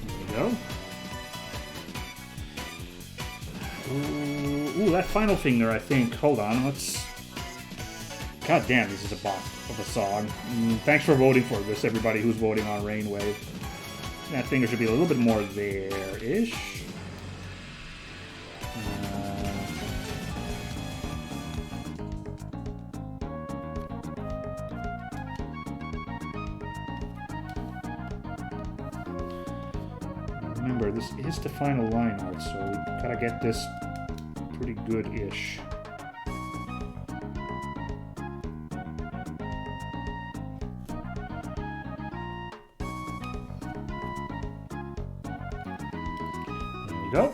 There we go. Ooh, that final finger, I think. Hold on, let's... God damn, this is a bop of a song. Thanks for voting for this, everybody who's voting on Rainwave. That finger should be a little bit more there-ish. Remember, this is the final line art, so we gotta get this pretty good-ish. There we go.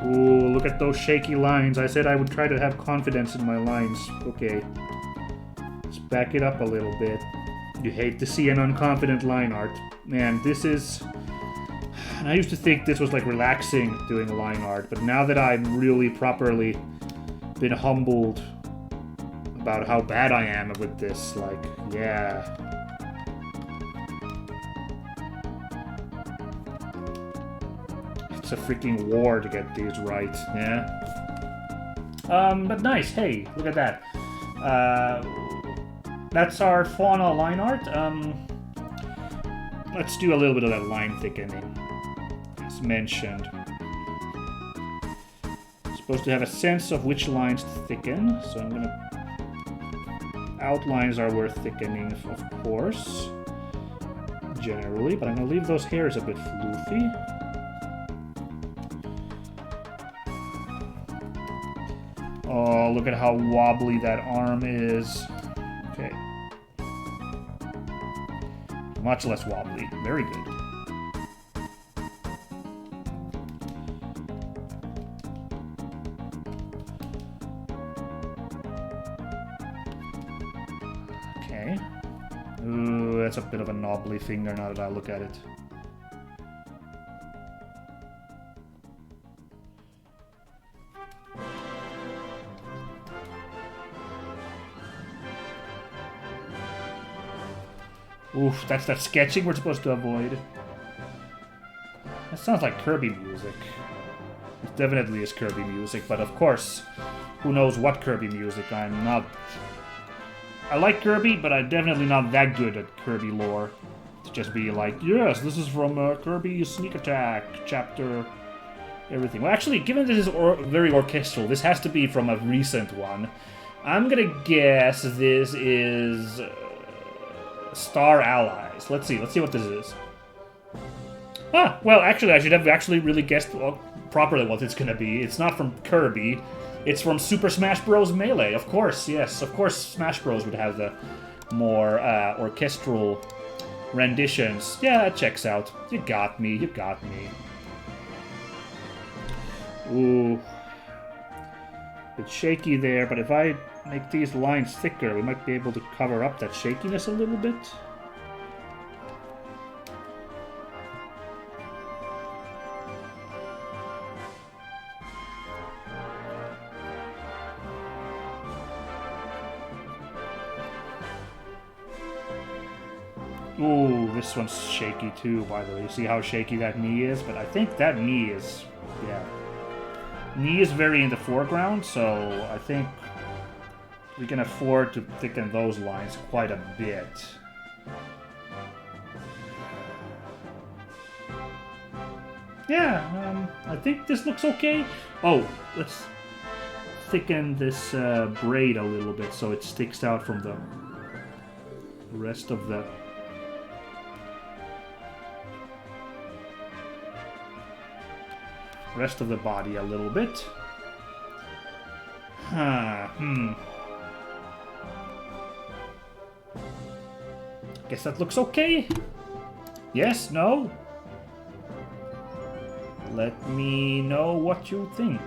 Ooh, look at those shaky lines. I said I would try to have confidence in my lines. Okay. Let's back it up a little bit. You hate to see an unconfident line art. Man, this is... I used to think this was like relaxing doing line art, but now that I've really properly been humbled about how bad I am with this, like, yeah... It's a freaking war to get these right, yeah? But nice, hey, look at that. That's our fauna line art. Let's do a little bit of that line thickening, as mentioned. Supposed to have a sense of which lines to thicken, so I'm gonna... Outlines are worth thickening, of course, generally, but I'm gonna leave those hairs a bit floofy. Oh, look at how wobbly that arm is. Okay. Much less wobbly. Very good. Okay. Ooh, that's a bit of a knobbly finger now that I look at it. Oof, that's that sketching we're supposed to avoid. That sounds like Kirby music. It definitely is Kirby music, but of course, who knows what Kirby music. I'm not... I like Kirby, but I'm definitely not that good at Kirby lore. To just be like, yes, this is from Kirby Sneak Attack, chapter... everything. Well, actually, given this is very orchestral, this has to be from a recent one. I'm gonna guess this is... Star Allies. Let's see what this is. Ah, well, actually, I should have actually really guessed properly what it's gonna be. It's not from Kirby. It's from Super Smash Bros. Melee. Of course, yes. Of course, Smash Bros. Would have the more orchestral renditions. Yeah, that checks out. You got me. You got me. Ooh. Bit shaky there, but if I make these lines thicker, we might be able to cover up that shakiness a little bit. Ooh, this one's shaky too, by the way. You see how shaky that knee is? But I think that knee is... yeah. Knee is very in the foreground, so I think we can afford to thicken those lines quite a bit. Yeah, I think this looks okay. Oh, let's thicken this braid a little bit so it sticks out from the rest of the... rest of the body a little bit. Guess that looks okay. Yes, no? Let me know what you think.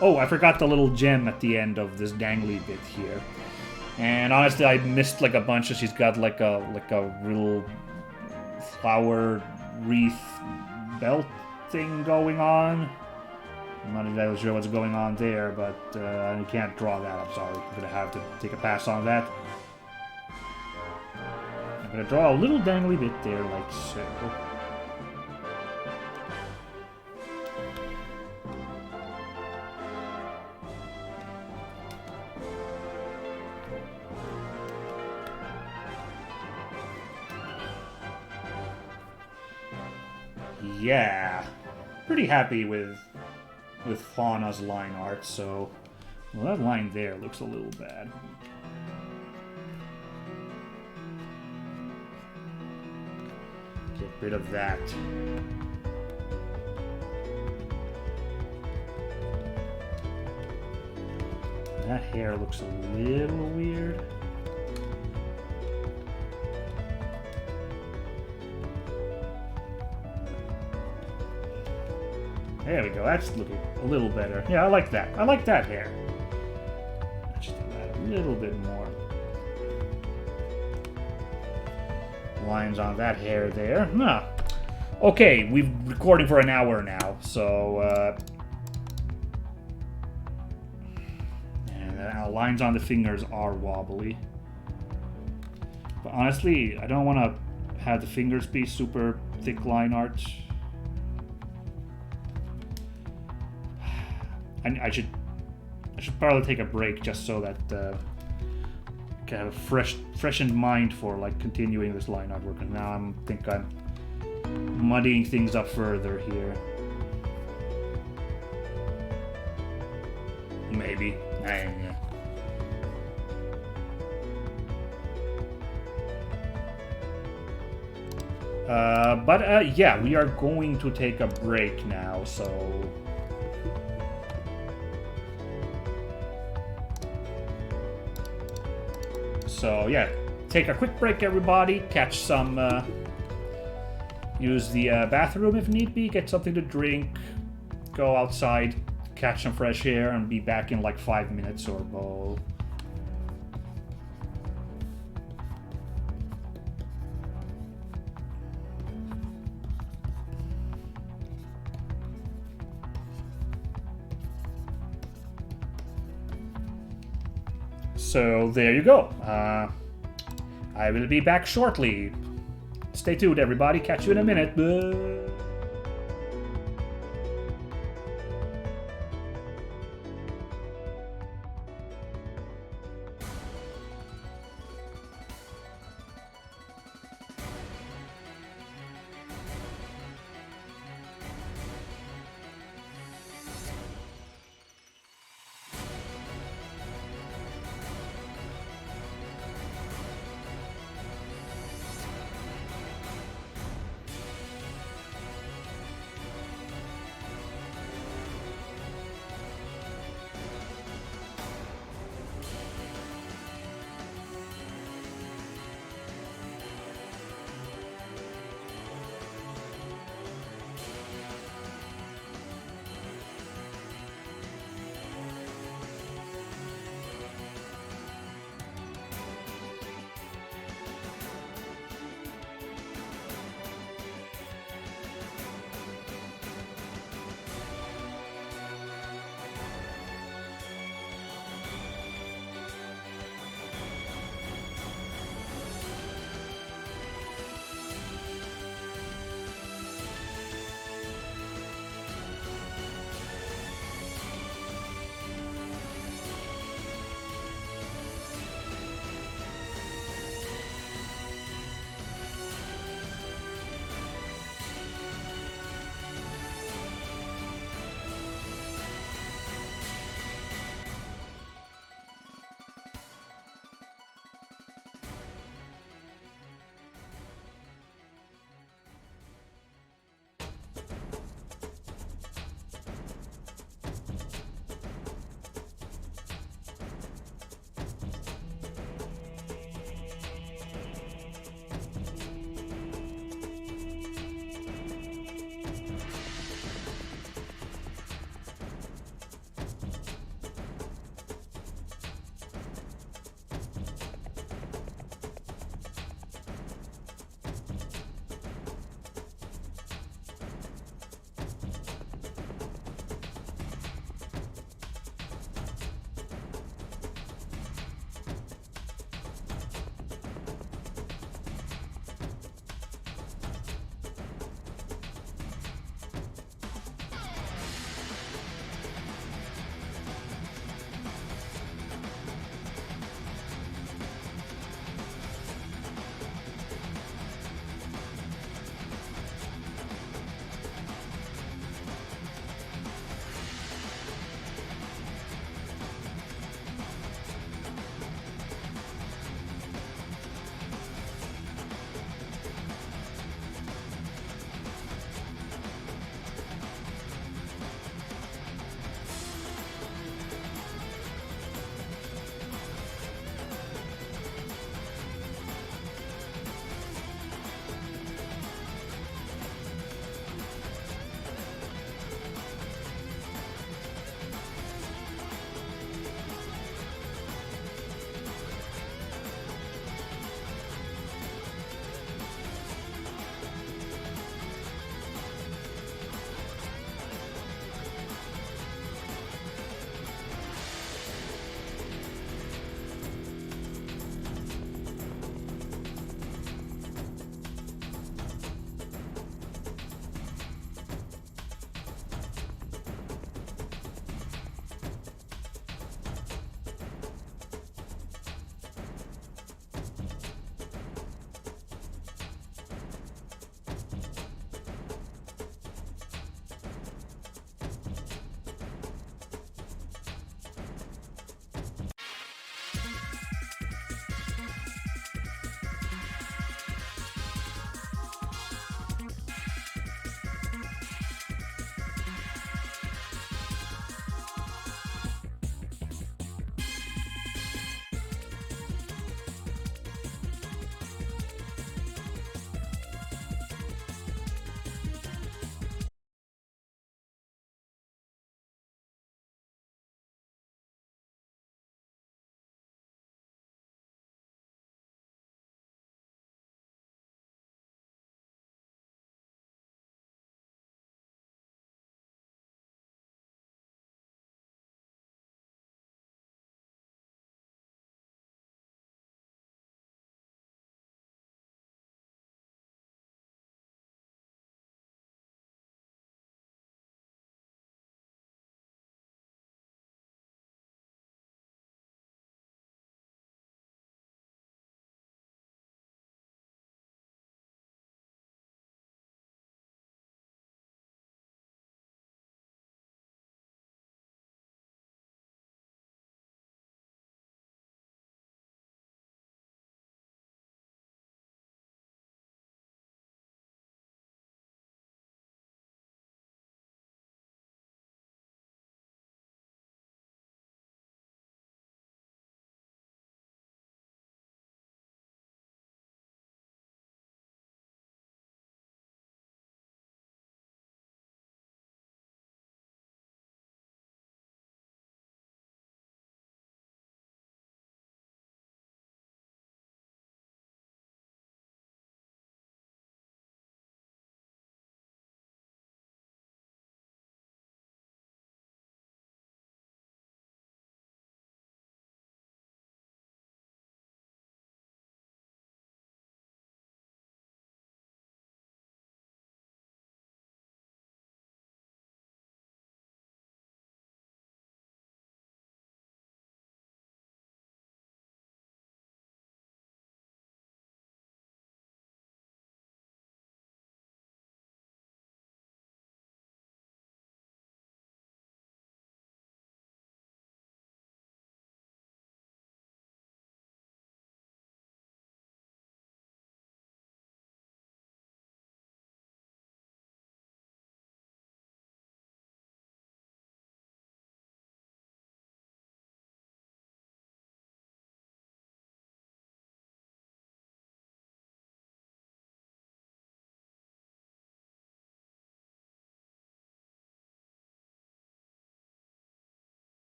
Oh, I forgot the little gem at the end of this dangly bit here. And honestly, I missed like a bunch of... she's got like a real flower wreath belt thing going on. I'm not exactly sure what's going on there, but I can't draw that. I'm sorry. I'm gonna have to take a pass on that. I'm gonna draw a little dangly bit there, like so. Yeah, pretty happy with Fauna's line art, so... well, that line there looks a little bad. Get rid of that. That hair looks a little weird. There we go, that's looking a little better. Yeah, I like that. I like that hair. Just add a little bit more lines on that hair there. Nah. Okay, we've been recording for an hour now, so... and lines on the fingers are wobbly. But honestly, I don't want to have the fingers be super thick line art. I should probably take a break just so that I can have a freshened mind for like continuing this line art work. And now I think I'm muddying things up further here. Maybe. But yeah, we are going to take a break now, so... so yeah, take a quick break, everybody. Catch some... use the bathroom if need be, get something to drink, go outside, catch some fresh air, and be back in like 5 minutes or So there you go. I will be back shortly. Stay tuned, everybody. Catch you in a minute.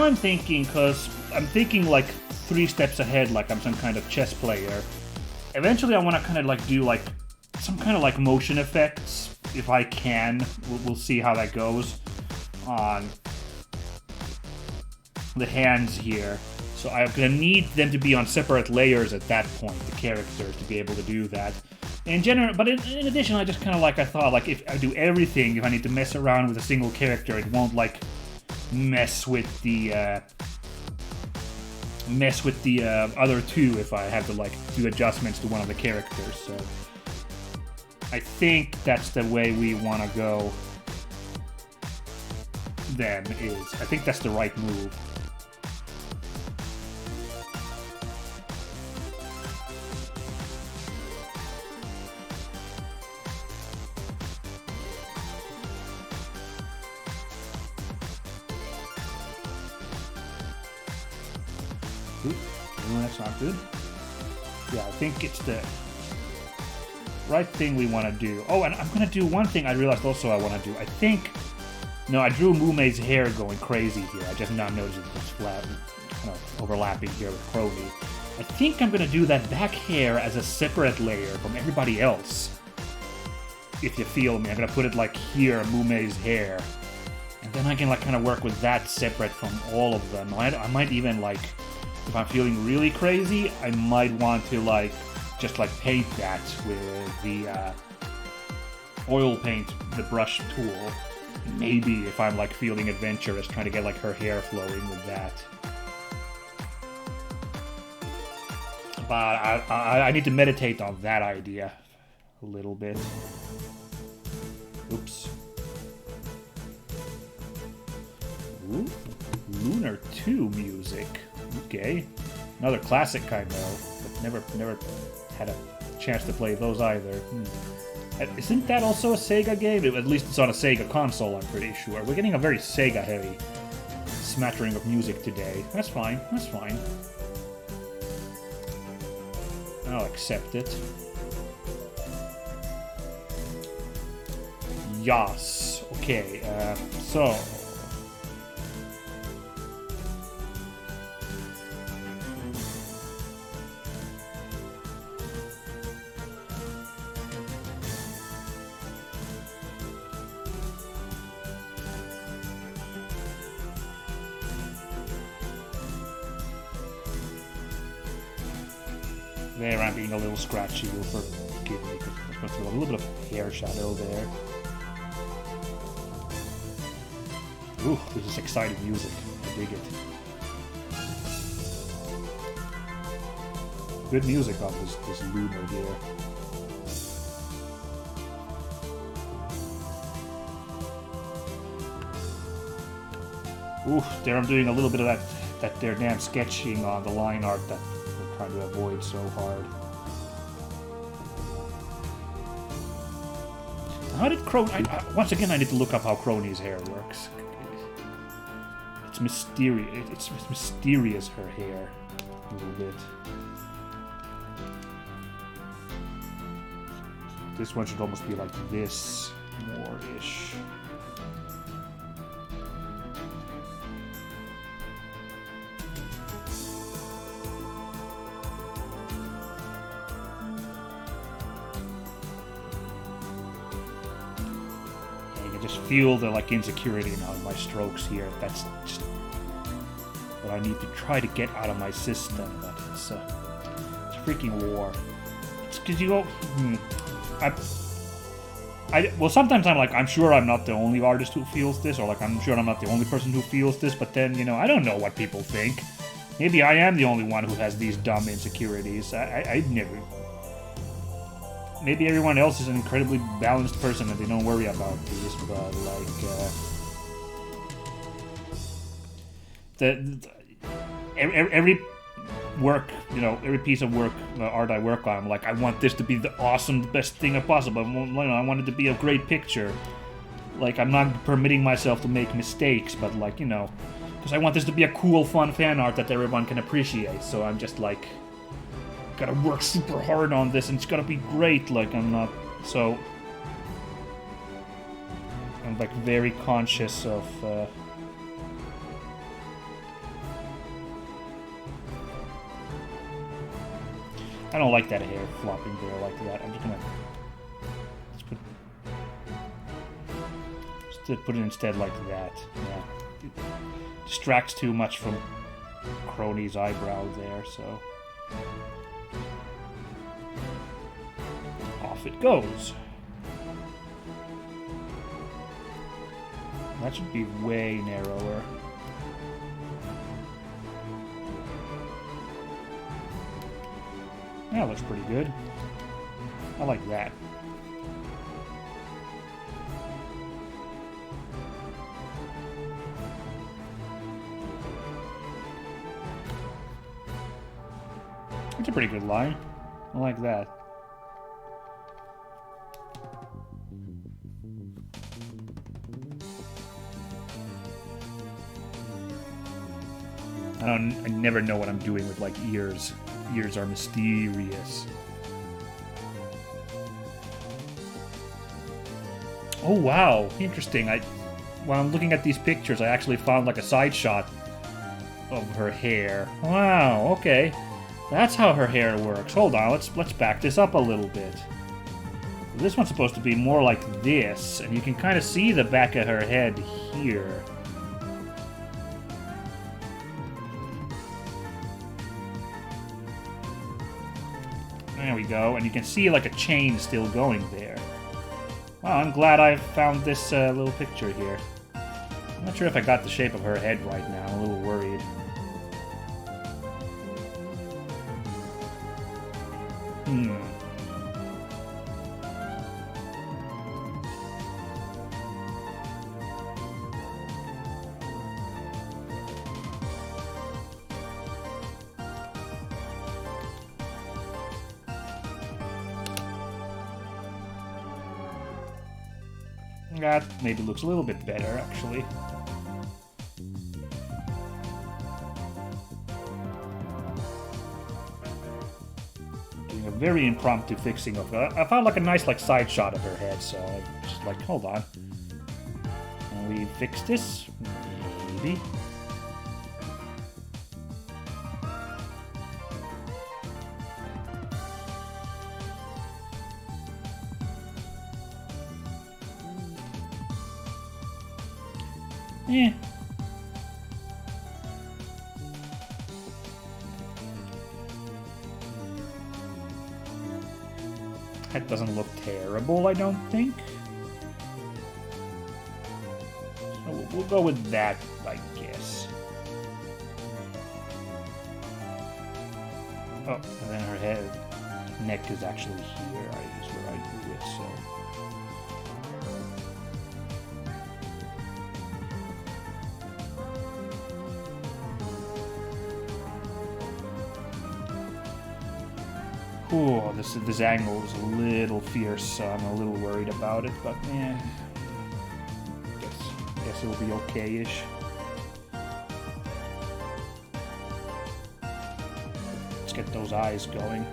I'm thinking, because I'm thinking like 3 steps ahead, like I'm some kind of chess player. Eventually I want to kind of like do like some kind of like motion effects, if I can. We'll see how that goes on the hands here. So I'm gonna need them to be on separate layers at that point, the characters, to be able to do that. In general, but in addition, I just kind of like, I thought, like, if I do everything, if I need to mess around with a single character, it won't like mess with the other two if I have to like do adjustments to one of the characters. So I think that's the way we want to go. Then I think that's the right move. That's not good. Yeah, I think it's the right thing we want to do. Oh, and I'm going to do one thing I realized also I want to do. I think... No, I drew Mumei's hair going crazy here. I just now noticed it's flat, kind of overlapping here with Crony. I think I'm going to do that back hair as a separate layer from everybody else. If you feel me. I'm going to put it like here, Mumei's hair. And then I can like kind of work with that separate from all of them. I might even like... If I'm feeling really crazy, I might want to like just like paint that with the oil paint, the brush tool. Maybe if I'm like feeling adventurous, trying to get like her hair flowing with that. But I need to meditate on that idea a little bit. Oops. Ooh, Lunar 2 music. Okay, another classic kind though, but never had a chance to play those either. Isn't that also a Sega game? At least it's on a Sega console, I'm pretty sure. We're getting a very Sega-heavy smattering of music today. That's fine, that's fine. I'll accept it. Yas. Okay, so... There, I'm being a little scratchy, you'll forgive me, because there's supposed to be a little bit of hair shadow there. Ooh, this is exciting music. I dig it. Good music on this Lunar here. Ooh, there I'm doing a little bit of that there damn sketching on the line art that we're trying to avoid so hard. How did once again, I need to look up how Crony's hair works. It's mysterious. It's mysterious, her hair, a little bit. This one should almost be like this, more-ish. Feel the like insecurity now in my strokes here. That's just what I need to try to get out of my system. But it's a freaking war. It's because you go. Well, sometimes I'm like, I'm sure I'm not the only artist who feels this, or like I'm sure I'm not the only person who feels this. But then, you know, I don't know what people think. Maybe I am the only one who has these dumb insecurities. I never. Maybe everyone else is an incredibly balanced person and they don't worry about these, but like every work, you know, every piece of work, art I work on, I'm like, I want this to be the awesome, the best thing possible. I want it to be a great picture. Like, I'm not permitting myself to make mistakes, but like, you know, because I want this to be a cool, fun fan art that everyone can appreciate. So I'm just like, gotta work super hard on this, and it's gotta be great. Like, I'm not, so I'm like very conscious of I don't like that hair flopping there like that. I'm just gonna put it instead like that. Yeah, it distracts too much from Crony's eyebrow there, so off it goes. That should be way narrower. That looks pretty good. I like that. It's a pretty good line. I like that. I never know what I'm doing with, like, ears. Ears are mysterious. Oh, wow. Interesting. While I'm looking at these pictures, I actually found, like, a side shot of her hair. Wow, okay. That's how her hair works. Hold on, let's back this up a little bit. This one's supposed to be more like this, and you can kind of see the back of her head here. There we go, and you can see like a chain still going there. Wow, I'm glad I found this little picture here. I'm not sure if I got the shape of her head right now. I'm a little worried. That maybe looks a little bit better, actually. Doing a very impromptu fixing of her. I found like a nice like side shot of her head, so I just like, hold on. Can we fix this? Maybe. Eh. That doesn't look terrible, I don't think. So we'll go with that, I guess. Oh, and then her head, neck is actually here. Is where I do it, so. Ooh, this angle is a little fierce, so I'm a little worried about it, but yeah, guess it'll be okay-ish. Let's get those eyes going.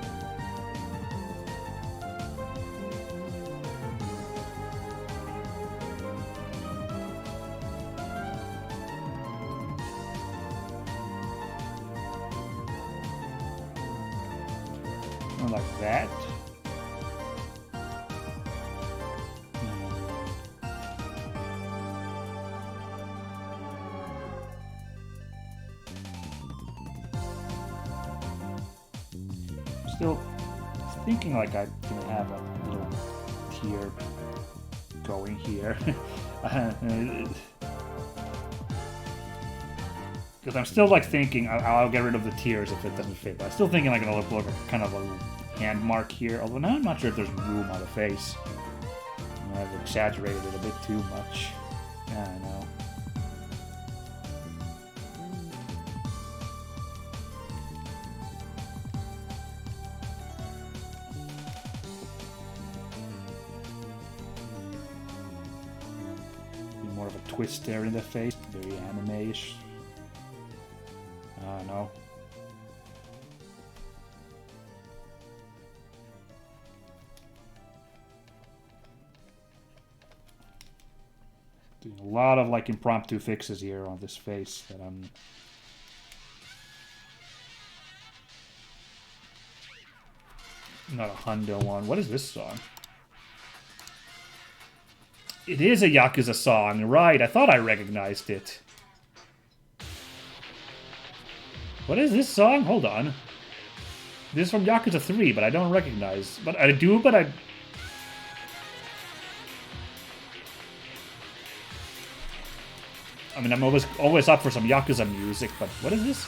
Like that. Still thinking like I'm gonna have a little tear going here. Because I'm still like thinking, I'll get rid of the tears if it doesn't fit, but I'm still thinking like it'll look like a kind of a hand mark here, although now I'm not sure if there's room on the face. I've exaggerated it a bit too much. I don't know. More of a twist there in the face, very anime-ish. I don't know. Doing a lot of like impromptu fixes here on this face that I'm. Not a Hundo one. What is this song? It is a Yakuza song, right? I thought I recognized it. What is this song? Hold on. This is from Yakuza 3, but I don't recognize. But I do, but I... I mean, I'm always up for some Yakuza music, but what is this?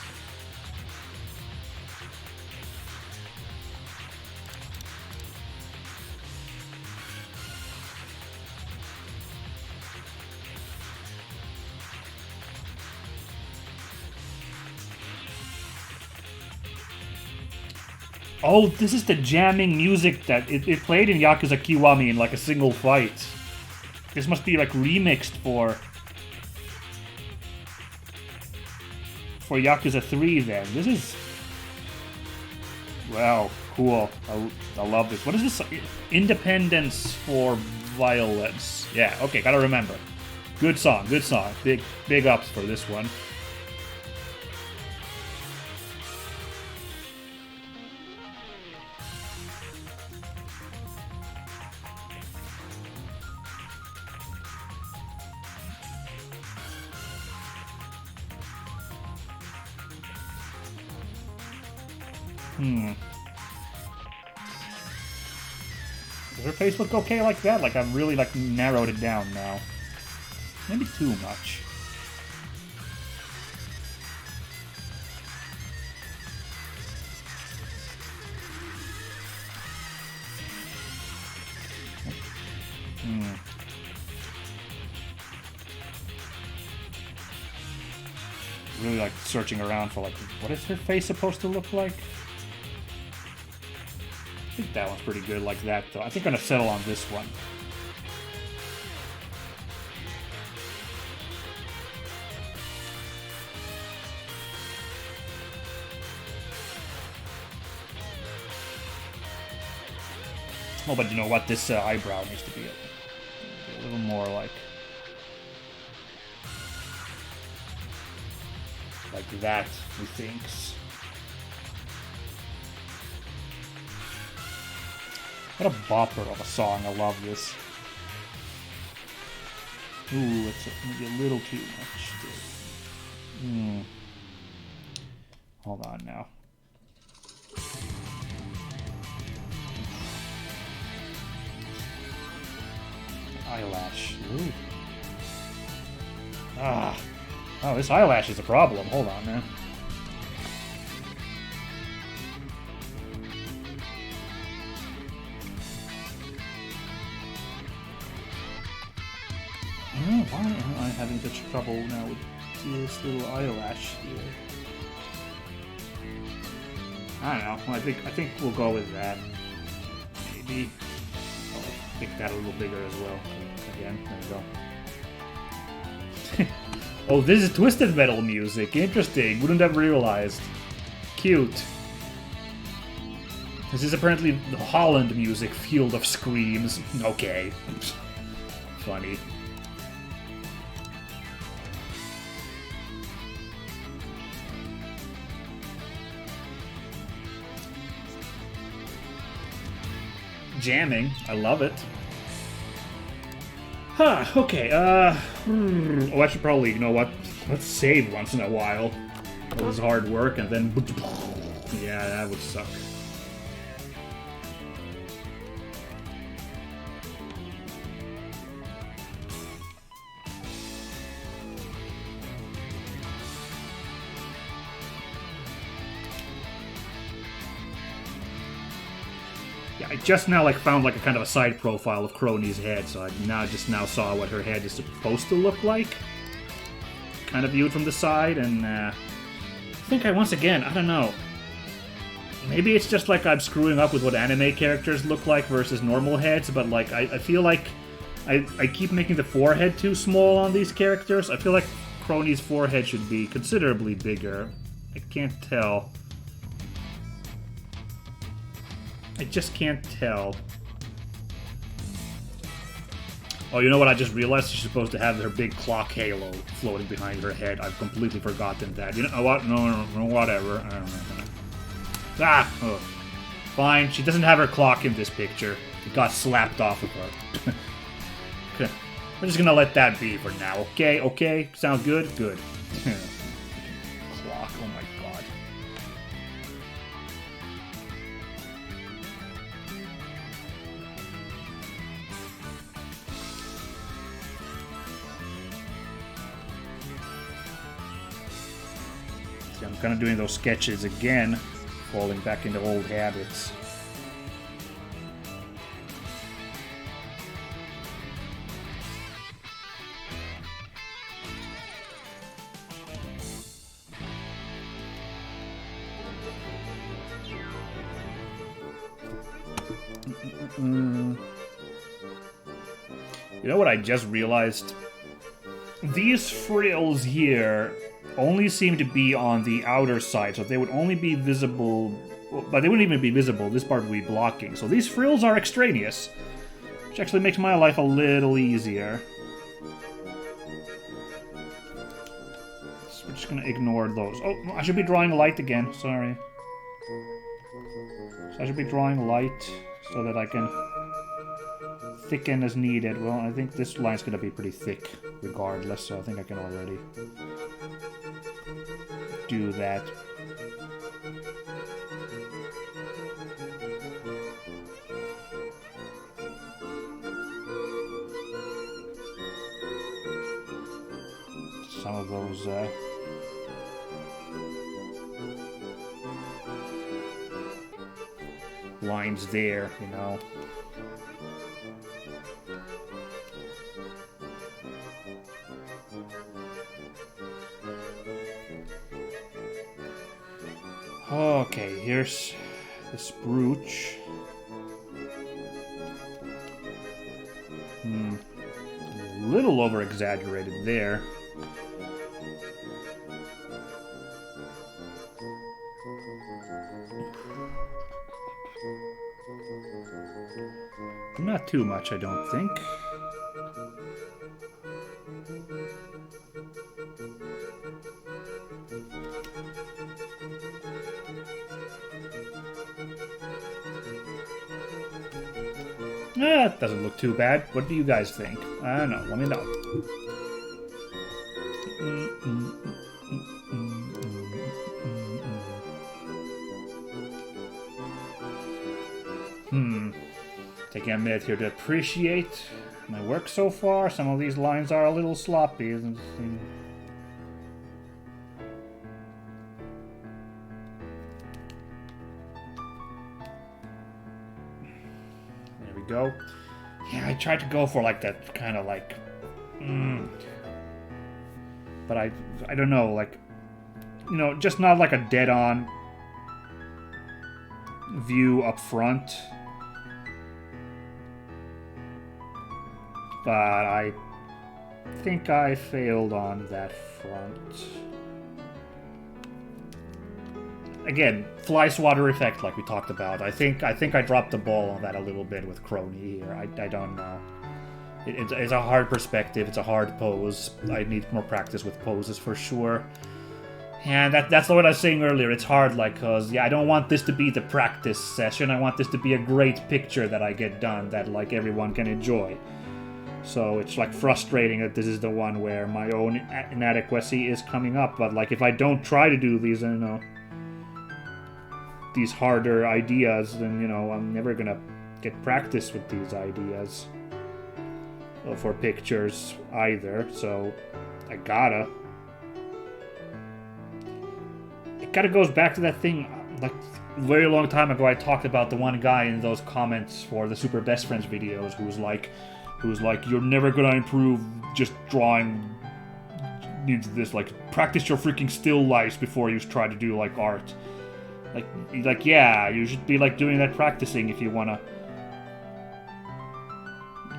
Oh, this is the jamming music that it played in Yakuza Kiwami in like a single fight. This must be like remixed for Yakuza 3 then. This is... Wow, cool. I love this. What is this? Independence for Violence. Yeah, okay, gotta remember. Good song, good song. Big ups for this one. Does her face look okay like that? Like I've really like narrowed it down now. Maybe too much. Really like searching around for like, what is her face supposed to look like? I think that one's pretty good like that, though. I think I'm gonna settle on this one. Oh, but you know what? This eyebrow needs to be a little more like that, methinks. What a bopper of a song. I love this. Ooh, it's maybe a little too much. Hold on now. Eyelash. Ooh. Oh, this eyelash is a problem. Hold on, man. Why am I having such trouble now with this little eyelash here? I don't know. Well, I think we'll go with that. Maybe I'll make that a little bigger as well. Again, there we go. Oh, this is Twisted Metal music. Interesting. Wouldn't have realized. Cute. This is apparently the Holland music, Field of Screams. Okay. Funny. Jamming. I love it. Huh, okay, Oh, I should probably, you know what? Let's save once in a while. All this hard work, and then... Yeah, that would suck. I just now found a kind of a side profile of Crony's head, so I just now saw what her head is supposed to look like. Kind of viewed from the side, and I think once again, I don't know. Maybe it's just like I'm screwing up with what anime characters look like versus normal heads, but I feel like I keep making the forehead too small on these characters. I feel like Crony's forehead should be considerably bigger. I can't tell. I just can't tell. Oh, you know what? I just realized she's supposed to have her big clock halo floating behind her head. I've completely forgotten that. You know what? No, whatever. I don't know. Ah! Oh. Fine, she doesn't have her clock in this picture. It got slapped off of her. Okay. We're just gonna let that be for now, okay? Okay? Sounds good? Good. Clock, oh my god. See, I'm kind of doing those sketches again, falling back into old habits. You know what I just realized? These frills here only seem to be on the outer side, so they would only be visible, but they wouldn't even be visible. This part would be blocking. So these frills are extraneous, which actually makes my life a little easier. So we're just gonna ignore those. Oh, I should be drawing light again, sorry. So I should be drawing light so that I can thicken as needed. Well, I think this line's gonna be pretty thick regardless, so I think I can already do that. Some of those lines there, you know. Okay, here's this brooch. A little over-exaggerated there. Not too much, I don't think. That doesn't look too bad. What do you guys think? I don't know. Let me know. Taking a minute here to appreciate my work so far. Some of these lines are a little sloppy. There we go. Yeah, I tried to go for like that kind of like... But I don't know, like... You know, just not like a dead-on view up front. But I think I failed on that front. Again, fly swatter effect like we talked about. I think I dropped the ball on that a little bit with Crony here. I don't know. It's a hard perspective. It's a hard pose. I need more practice with poses for sure. And that's what I was saying earlier. It's hard, like, because, yeah, I don't want this to be the practice session. I want this to be a great picture that I get done that, like, everyone can enjoy. So it's, like, frustrating that this is the one where my own inadequacy is coming up. But, like, if I don't try to do these, you know, these harder ideas, then, you know, I'm never gonna get practice with these ideas for pictures either. So I gotta. It kind of goes back to that thing, like, a very long time ago I talked about the one guy in those comments for the Super Best Friends videos who was like, you're never gonna improve just drawing into this, like, practice your freaking still lifes before you try to do, like, art. Like, yeah, you should be, like, doing that practicing if you wanna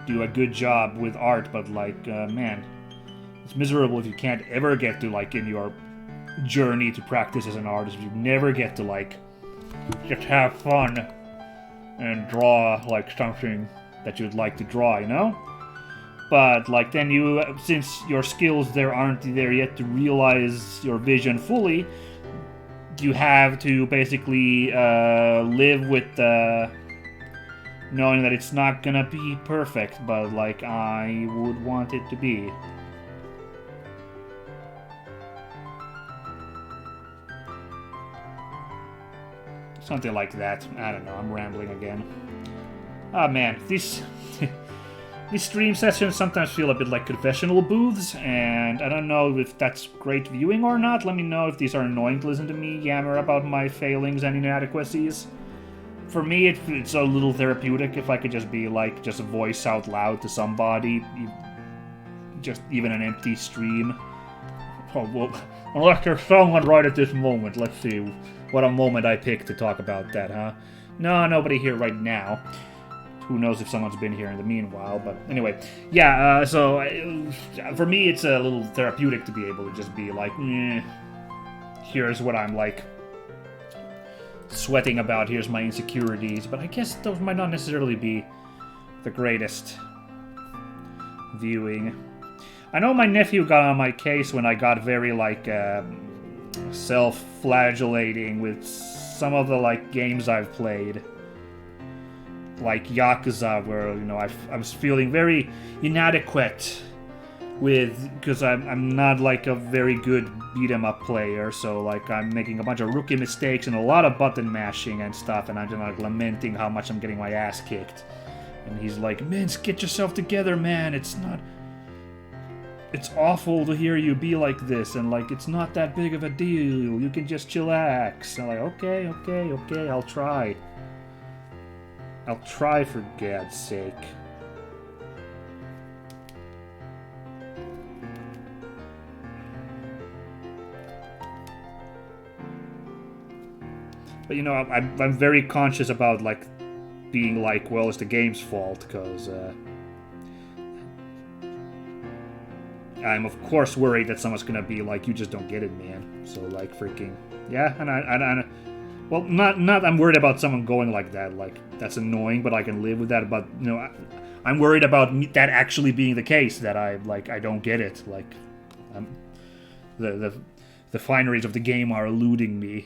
do a good job with art, but, like, man, it's miserable if you can't ever get to, like, in your journey to practice as an artist, you never get to, like, just have fun and draw, like, something that you'd like to draw, you know? But, like, then you, since your skills there aren't there yet to realize your vision fully, you have to basically live with knowing that it's not gonna be perfect, but like I would want it to be. Something like that. I don't know, I'm rambling again. Ah, man, these stream sessions sometimes feel a bit like confessional booths, and I don't know if that's great viewing or not. Let me know if these are annoying to listen to me yammer about my failings and inadequacies. For me, it's a little therapeutic if I could just be like, just voice out loud to somebody, just even an empty stream. Oh, well, unless there's someone right at this moment. Let's see what a moment I picked to talk about that, huh? No, nobody here right now. Who knows if someone's been here in the meanwhile, but anyway. Yeah, so for me it's a little therapeutic to be able to just be like, here's what I'm like sweating about, here's my insecurities, but I guess those might not necessarily be the greatest viewing. I know my nephew got on my case when I got very like self-flagellating with some of the like games I've played, like Yakuza, where I was feeling very inadequate because I'm not like a very good beat 'em up player, so like I'm making a bunch of rookie mistakes and a lot of button mashing and stuff, and I'm just like lamenting how much I'm getting my ass kicked. And he's like, "Man, get yourself together, man. It's awful to hear you be like this, and like it's not that big of a deal. You can just chillax." I'm like, okay, I'll try. I'll try, for God's sake. But I'm very conscious about like being like, well, it's the game's fault, because I'm of course worried that someone's gonna be like, you just don't get it, man. So like freaking yeah, and well, not I'm worried about someone going like that. Like that's annoying, but I can live with that. But I'm worried about that actually being the case, that I don't get it. Like the fineries of the game are eluding me.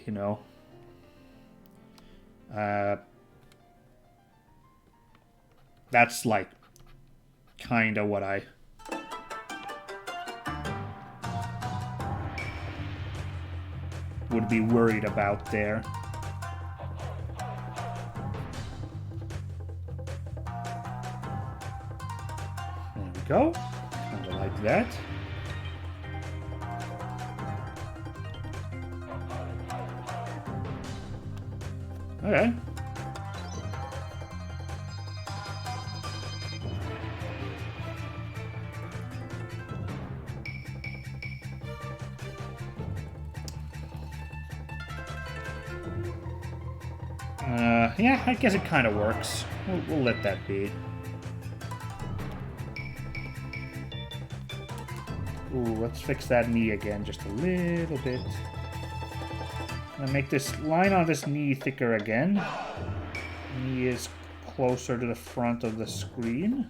That's like kind of what I would be worried about there. There we go. Kind of like that. Okay. Yeah, I guess it kind of works. We'll let that be. Ooh, let's fix that knee again just a little bit. I'm gonna make this line on this knee thicker again. Knee is closer to the front of the screen.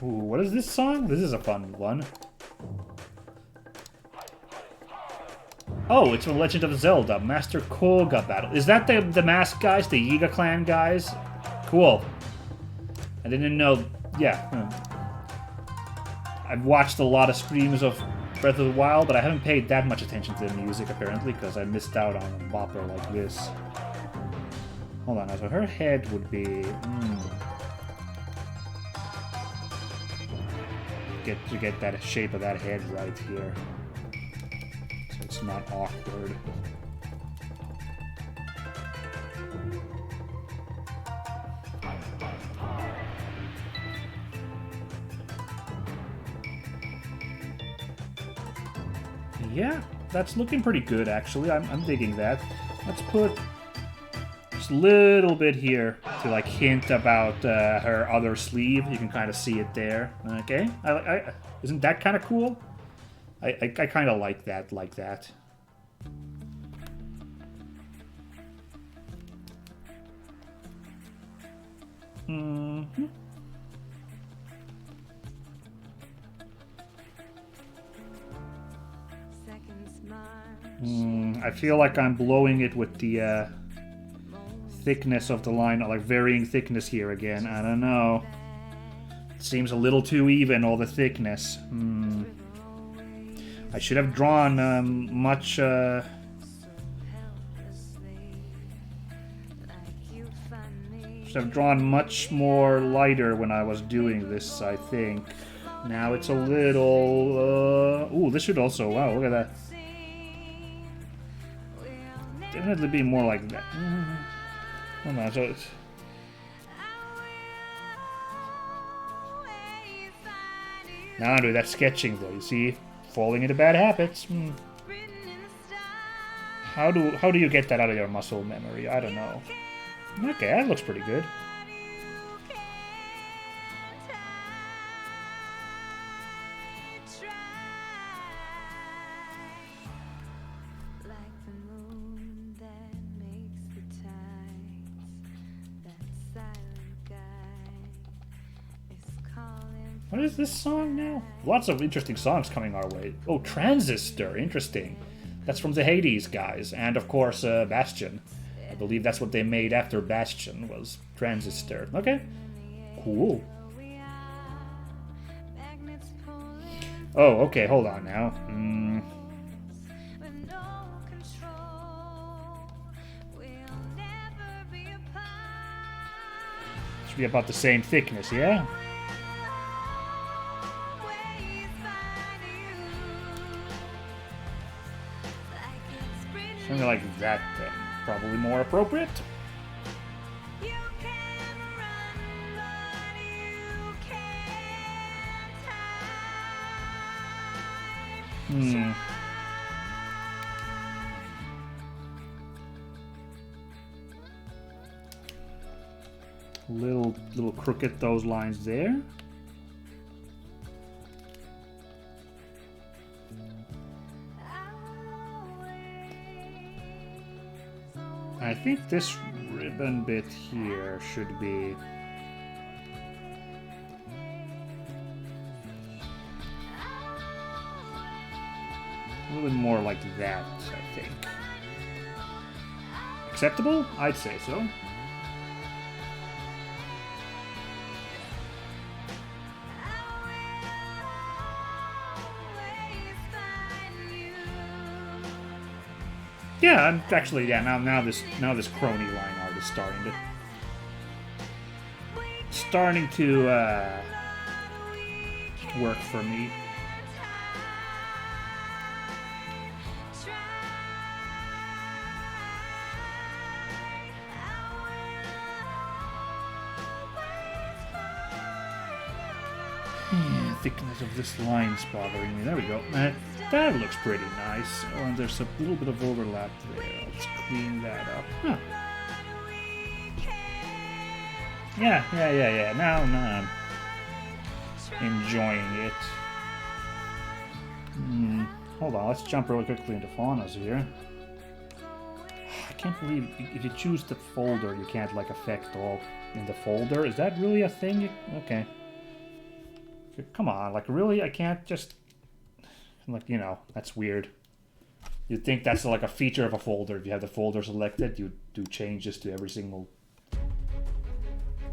Ooh, what is this song? This is a fun one. Oh, it's from Legend of Zelda, Master Koga Battle. Is that the mask guys, the Yiga clan guys? Cool. I didn't know. Yeah. I've watched a lot of streams of Breath of the Wild, but I haven't paid that much attention to the music, apparently, because I missed out on a bopper like this. Hold on, so her head would be... Get that shape of that head right here. So it's not awkward. Yeah, that's looking pretty good, actually. I'm digging that. Let's put just a little bit here to like hint about her other sleeve. You can kind of see it there. Okay, isn't that kind of cool? I kind of like that, Mm-hmm. Second smile I feel like I'm blowing it with the thickness of the line, like varying thickness here again. I don't know. It seems a little too even, all the thickness. I should have drawn much... should have drawn much more lighter when I was doing this, I think. Now it's a little... ooh, this should also... wow, look at that. Definitely be more like that. Hold on, so it's... now I do that sketching though, you see? Falling into bad habits. How do you get that out of your muscle memory? I don't know. Okay, that looks pretty good. What is this song now? Lots of interesting songs coming our way. Oh, Transistor, interesting. That's from the Hades guys, and of course Bastion. I believe that's what they made after Bastion, was Transistor. Okay, cool. Oh, okay, hold on now. Should be about the same thickness, yeah? Something like that, then. Probably more appropriate. Little crooked, those lines there. I think this ribbon bit here should be... a little bit more like that, I think. Acceptable? I'd say so. Yeah, I'm actually, yeah, now this crony line art is starting to work for me. Thickness of this line's bothering me. There we go. That looks pretty nice. Oh, and there's a little bit of overlap there. Let's clean that up. Huh. Yeah. Now I'm enjoying it. Hold on, let's jump really quickly into faunas here. I can't believe if you choose the folder, you can't like affect all in the folder. Is that really a thing? Okay. Come on, like really? I can't just... like, you know, that's weird. You'd think that's like a feature of a folder. If you have the folder selected, you do changes to every single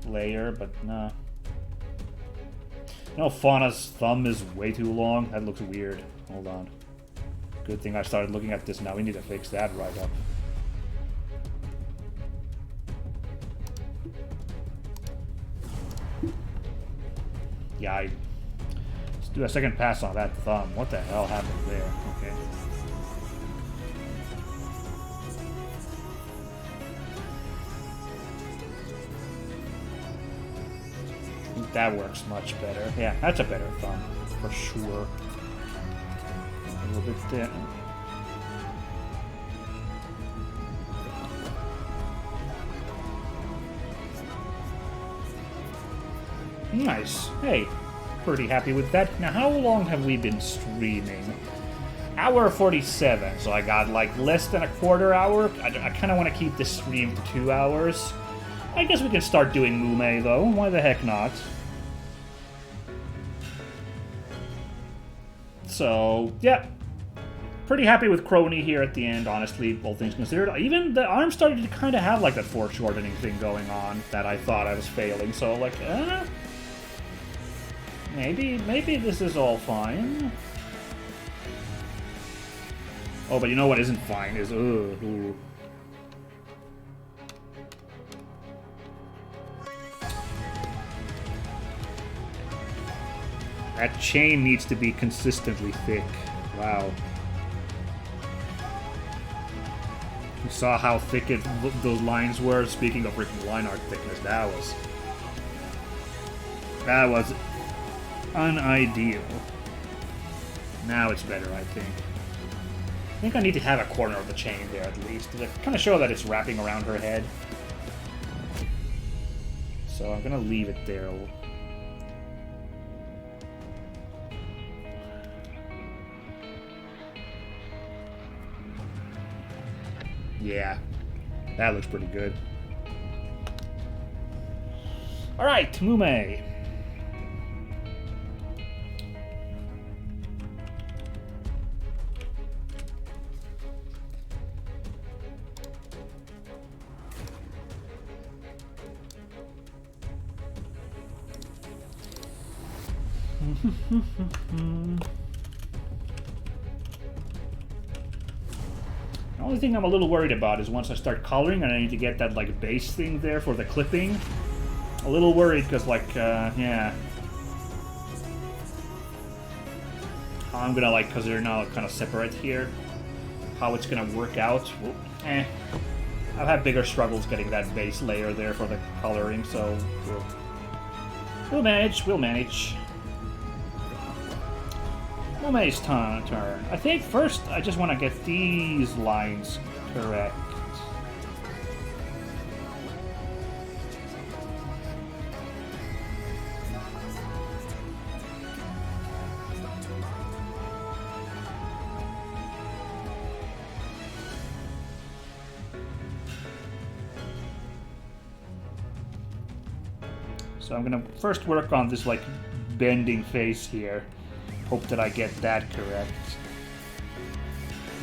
layer, but nah. You know, Fauna's thumb is way too long. That looks weird. Hold on. Good thing I started looking at this now. We need to fix that right up. Yeah, let's do a second pass on that thumb. What the hell happened there? Okay. I think that works much better. Yeah, that's a better thumb, for sure. A little bit there. Nice. Hey, pretty happy with that. Now, how long have we been streaming? Hour 47, so I got like less than a quarter hour. I kind of want to keep this stream to 2 hours. I guess we can start doing Mume, though. Why the heck not? So, yeah. pretty happy with Crony here at the end, honestly, all things considered. Even the arm started to kind of have like that foreshortening thing going on that I thought I was failing, so like, maybe this is all fine. Oh, but you know what isn't fine is, ooh. That chain needs to be consistently thick. Wow. You saw how thick those lines were? Speaking of freaking line art thickness, that was unideal. Now it's better, I think. I think I need to have a corner of the chain there at least, to kind of show that it's wrapping around her head. So I'm gonna leave it there. Yeah, that looks pretty good. Alright, Mume. The only thing I'm a little worried about is once I start coloring and I need to get that like base thing there for the clipping. A little worried because like, yeah. I'm gonna like, because they're now kind of separate here, how it's gonna work out. Well, I've had bigger struggles getting that base layer there for the coloring, so we'll manage, we'll manage. Mume's turn. I think first I just want to get these lines correct. So I'm gonna first work on this like bending face here. Hope that I get that correct.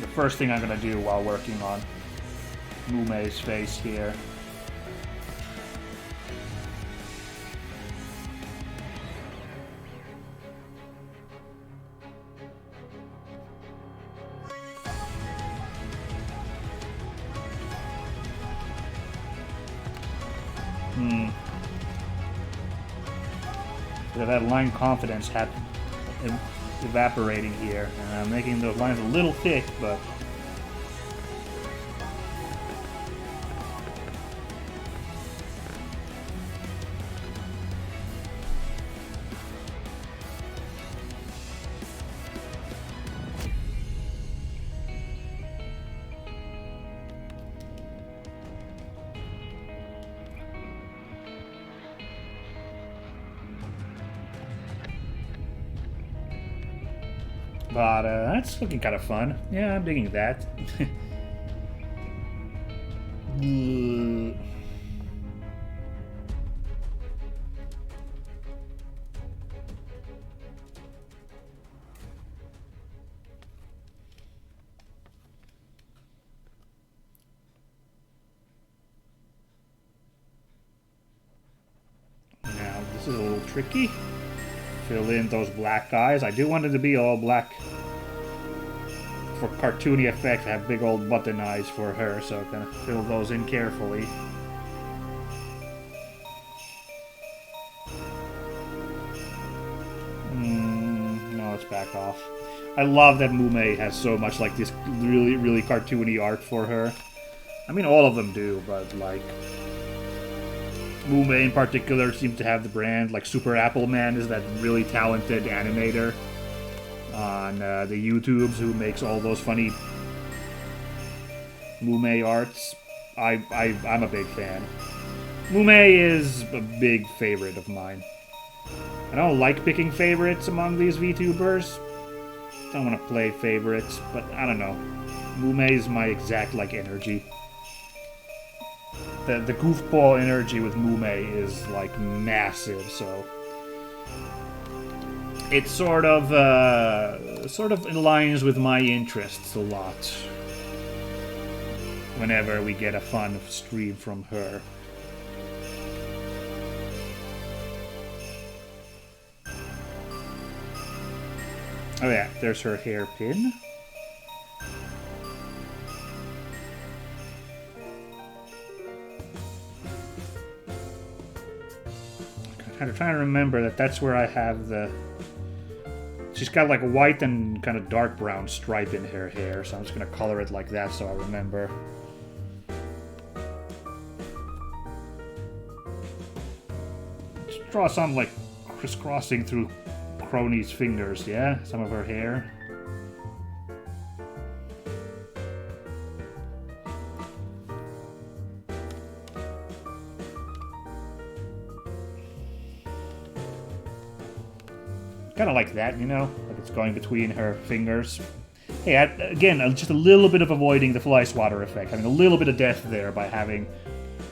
The first thing I'm gonna do while working on Mume's face here. That line confidence evaporating here, and I'm making those lines a little thick, but that's looking kind of fun. Yeah, I'm digging that. Now, this is a little tricky. Fill in those black eyes. I do want it to be all black. For cartoony effect, I have big old button eyes for her, so I'm gonna fill those in carefully. No, let's back off. I love that Mume has so much like this really, really cartoony art for her. I mean, all of them do, but like Mume in particular seems to have the brand. Like Super Apple Man is that really talented animator on the YouTubes who makes all those funny Mume arts. I'm a big fan. Mume is a big favorite of mine. I don't like picking favorites among these VTubers. Don't want to play favorites, but I don't know. Mume is my exact like energy. The goofball energy with Mume is like massive, so it's sort of sort of aligns with my interests a lot. Whenever we get a fun stream from her. Oh yeah, there's her hairpin. I'm trying to remember that that's where I have the... She's got like a white and kind of dark brown stripe in her hair, so I'm just gonna color it like that so I remember. Let's draw some like crisscrossing through Crony's fingers, yeah? Some of her hair. Kind of like that, you know? Like it's going between her fingers. Hey, again, just a little bit of avoiding the fly swatter effect. Having a little bit of depth there by having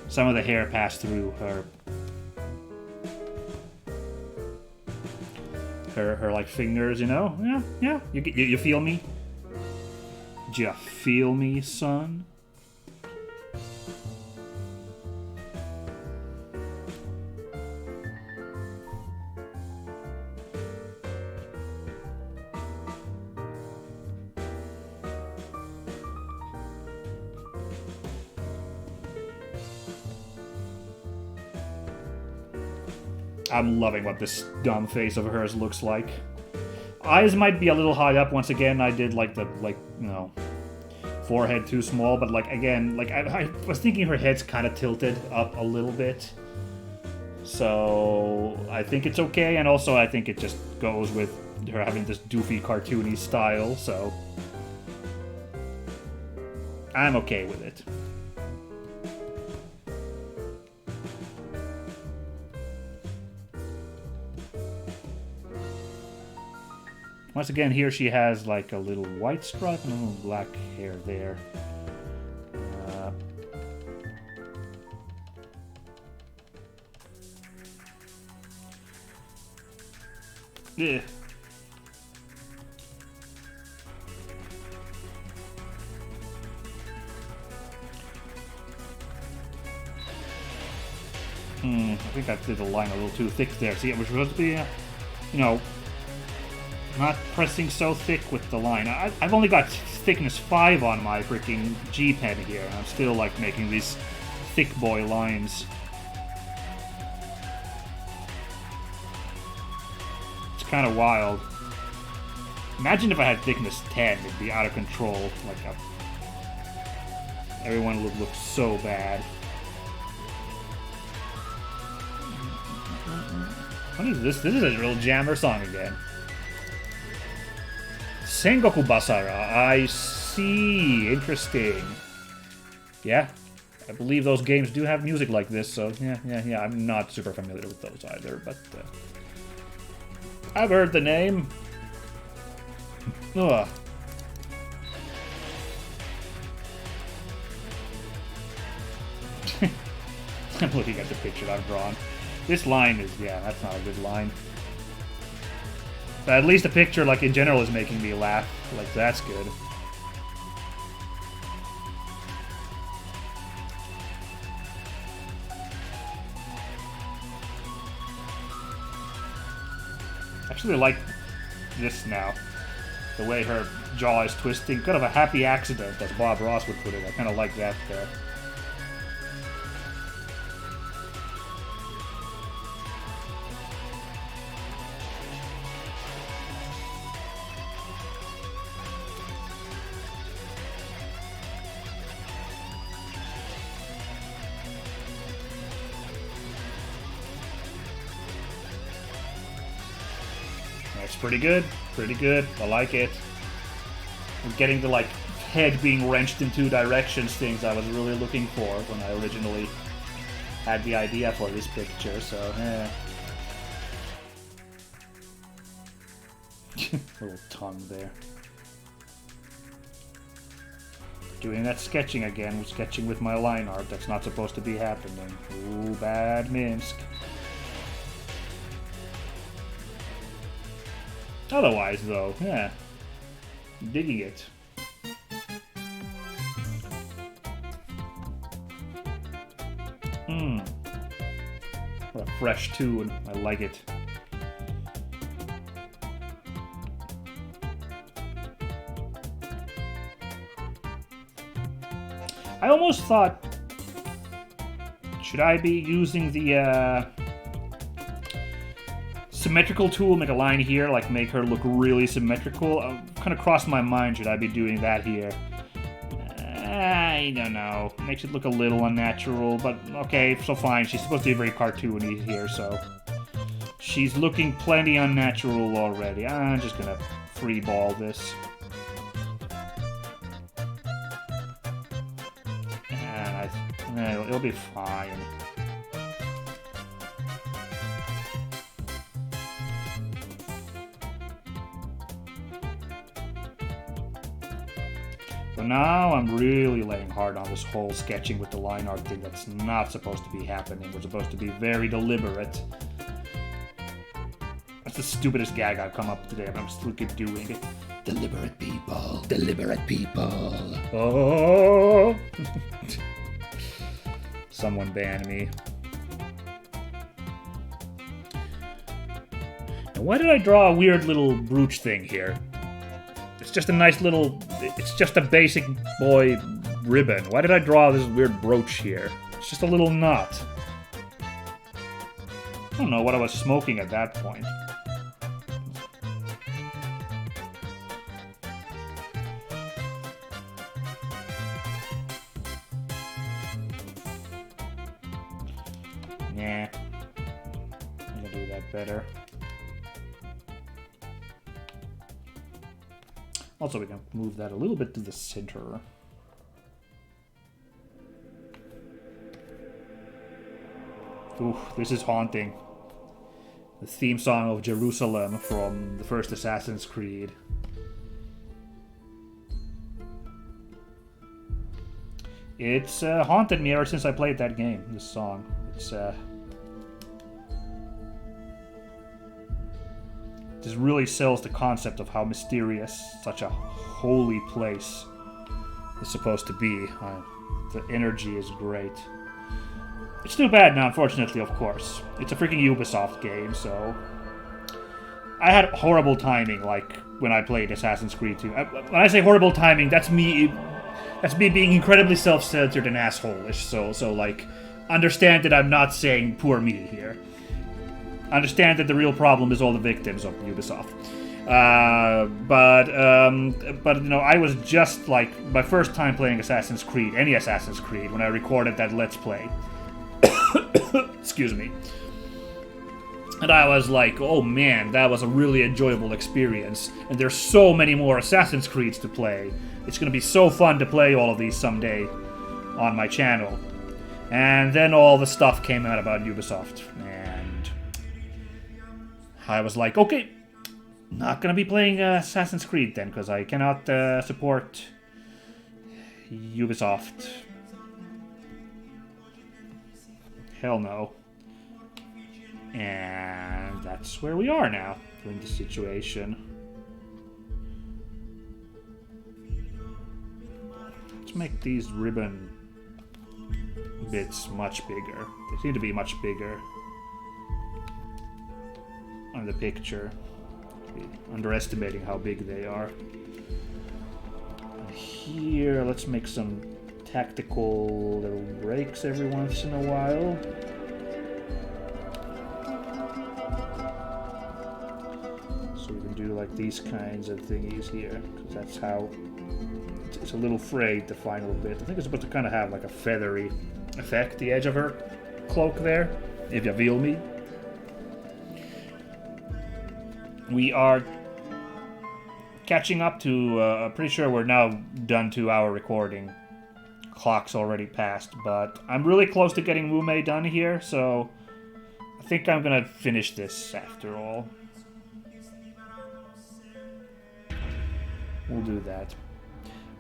some of the hair pass through her like fingers, you know? Yeah. You feel me? Do you feel me, son? I'm loving what this dumb face of hers looks like. Eyes might be a little high up. Once again, I did like the, you know, forehead too small. But like, again, like I was thinking her head's kind of tilted up a little bit. So I think it's okay. And also I think it just goes with her having this doofy, cartoony style. So I'm okay with it. Once again, here she has like a little white stripe and a little black hair there. Yeah. I think I did the line a little too thick there. See, it was supposed to be, you know, not pressing so thick with the line. I've only got thickness 5 on my freaking G pen here, and I'm still like making these thick boy lines. It's kind of wild. Imagine if I had thickness 10, it'd be out of control. Like everyone would look so bad. What is this? This is a real jammer song again. Sengoku Basara. I see. Interesting. Yeah. I believe those games do have music like this, so yeah. I'm not super familiar with those either, but I've heard the name. Ugh. I'm looking at the picture I've drawn. This line is, yeah, that's not a good line. But at least the picture, like, in general is making me laugh. Like, that's good. I actually like this now. The way her jaw is twisting. Kind of a happy accident, as Bob Ross would put it. I kind of like that there. That's pretty good. Pretty good. I like it. I'm getting the, like, head being wrenched in 2 directions things I was really looking for when I originally had the idea for this picture, so, yeah. Little tongue there. Doing that sketching again, sketching with my line art. That's not supposed to be happening. Ooh, bad Minsk. Otherwise, though, yeah. Digging it. What a fresh tune. I like it. I almost thought, should I be using the symmetrical tool, make a line here, like make her look really symmetrical? Kind of crossed my mind, should I be doing that here? I don't know. Makes it look a little unnatural, but okay, so fine. She's supposed to be very cartoony here, so she's looking plenty unnatural already. I'm just gonna free ball this. It'll be fine. But now I'm really laying hard on this whole sketching with the line art thing. That's not supposed to be happening. We're supposed to be very deliberate. That's the stupidest gag I've come up with today, but I'm still keep doing it. Deliberate people. Deliberate people. Oh. Someone ban me. Now, why did I draw a weird little brooch thing here? It's just a nice little... It's just a basic boy ribbon. Why did I draw this weird brooch here? It's just a little knot. I don't know what I was smoking at that point. Nah. I'm gonna do that better. Also, we can move that a little bit to the center. Ooh, this is haunting. The theme song of Jerusalem from the first Assassin's Creed. It's haunted me ever since I played that game, this song. It's this really sells the concept of how mysterious such a holy place is supposed to be. The energy is great. It's too bad now, unfortunately, of course. It's a freaking Ubisoft game, so... I had horrible timing, like, when I played Assassin's Creed 2. When I say horrible timing, that's me being incredibly self-centered and asshole-ish, so, like, understand that I'm not saying poor me here. Understand that the real problem is all the victims of Ubisoft. But you know, I was just like my first time playing Assassin's Creed, any Assassin's Creed, when I recorded that Let's Play. Excuse me. And I was like, oh man, that was a really enjoyable experience. And there's so many more Assassin's Creeds to play. It's gonna be so fun to play all of these someday on my channel. And then all the stuff came out about Ubisoft. And I was like, okay, not gonna be playing Assassin's Creed then, because I cannot support Ubisoft. Hell no. And that's where we are now, in the situation. Let's make these ribbon bits much bigger. They seem to be much bigger on the picture. Underestimating how big they are. And here, let's make some tactical little breaks every once in a while. So we can do like these kinds of thingies here, because that's how it's a little frayed, the final bit. I think it's supposed to kind of have like a feathery effect, the edge of her cloak there, if you feel me. We are catching up to, pretty sure we're now done to our recording. Clock's already passed, but I'm really close to getting Wume done here, so I think I'm gonna finish this after all. We'll do that.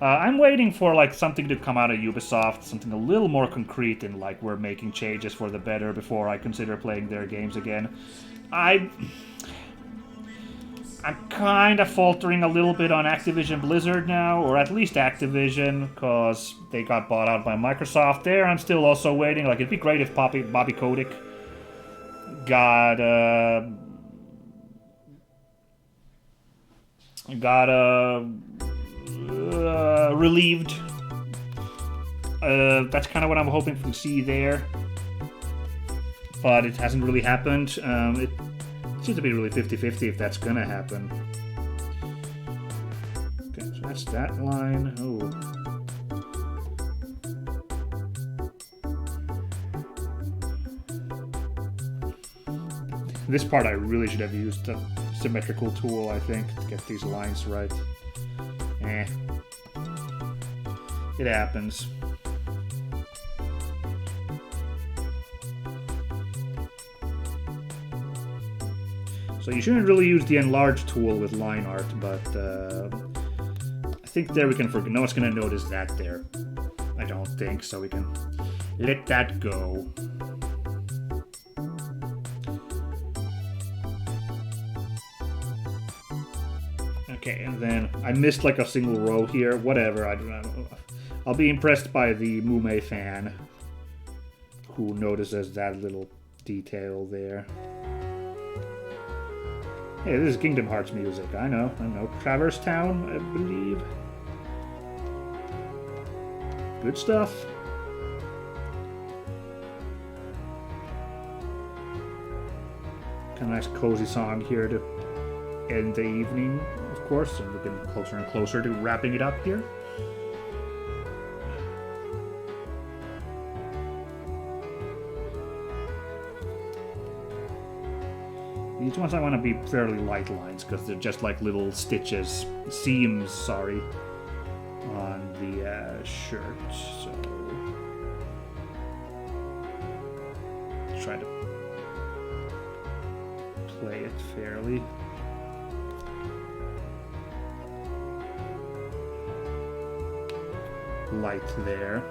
I'm waiting for like something to come out of Ubisoft, something a little more concrete and like we're making changes for the better before I consider playing their games again. I I'm kind of faltering a little bit on Activision Blizzard now, or at least Activision, because they got bought out by Microsoft there. I'm still also waiting. Like, it'd be great if Bobby Kotick got relieved. That's kind of what I'm hoping to see there, but it hasn't really happened. It seems to be really 50-50 if that's gonna happen. Okay, so that's that line. Oh. This part I really should have used a symmetrical tool, I think, to get these lines right. It happens. So you shouldn't really use the enlarge tool with Lineart, but I think there we can forget. No one's gonna notice that there. I don't think, so we can let that go. Okay, and then I missed like a single row here. Whatever, I don't know. I'll be impressed by the Mume fan who notices that little detail there. Hey, this is Kingdom Hearts music. I know. Traverse Town, I believe. Good stuff. Kind of nice cozy song here to end the evening, of course, and we're getting closer and closer to wrapping it up here. These ones I want to be fairly light lines because they're just like little stitches, seams, sorry, on the shirt. So try to play it fairly. Light there.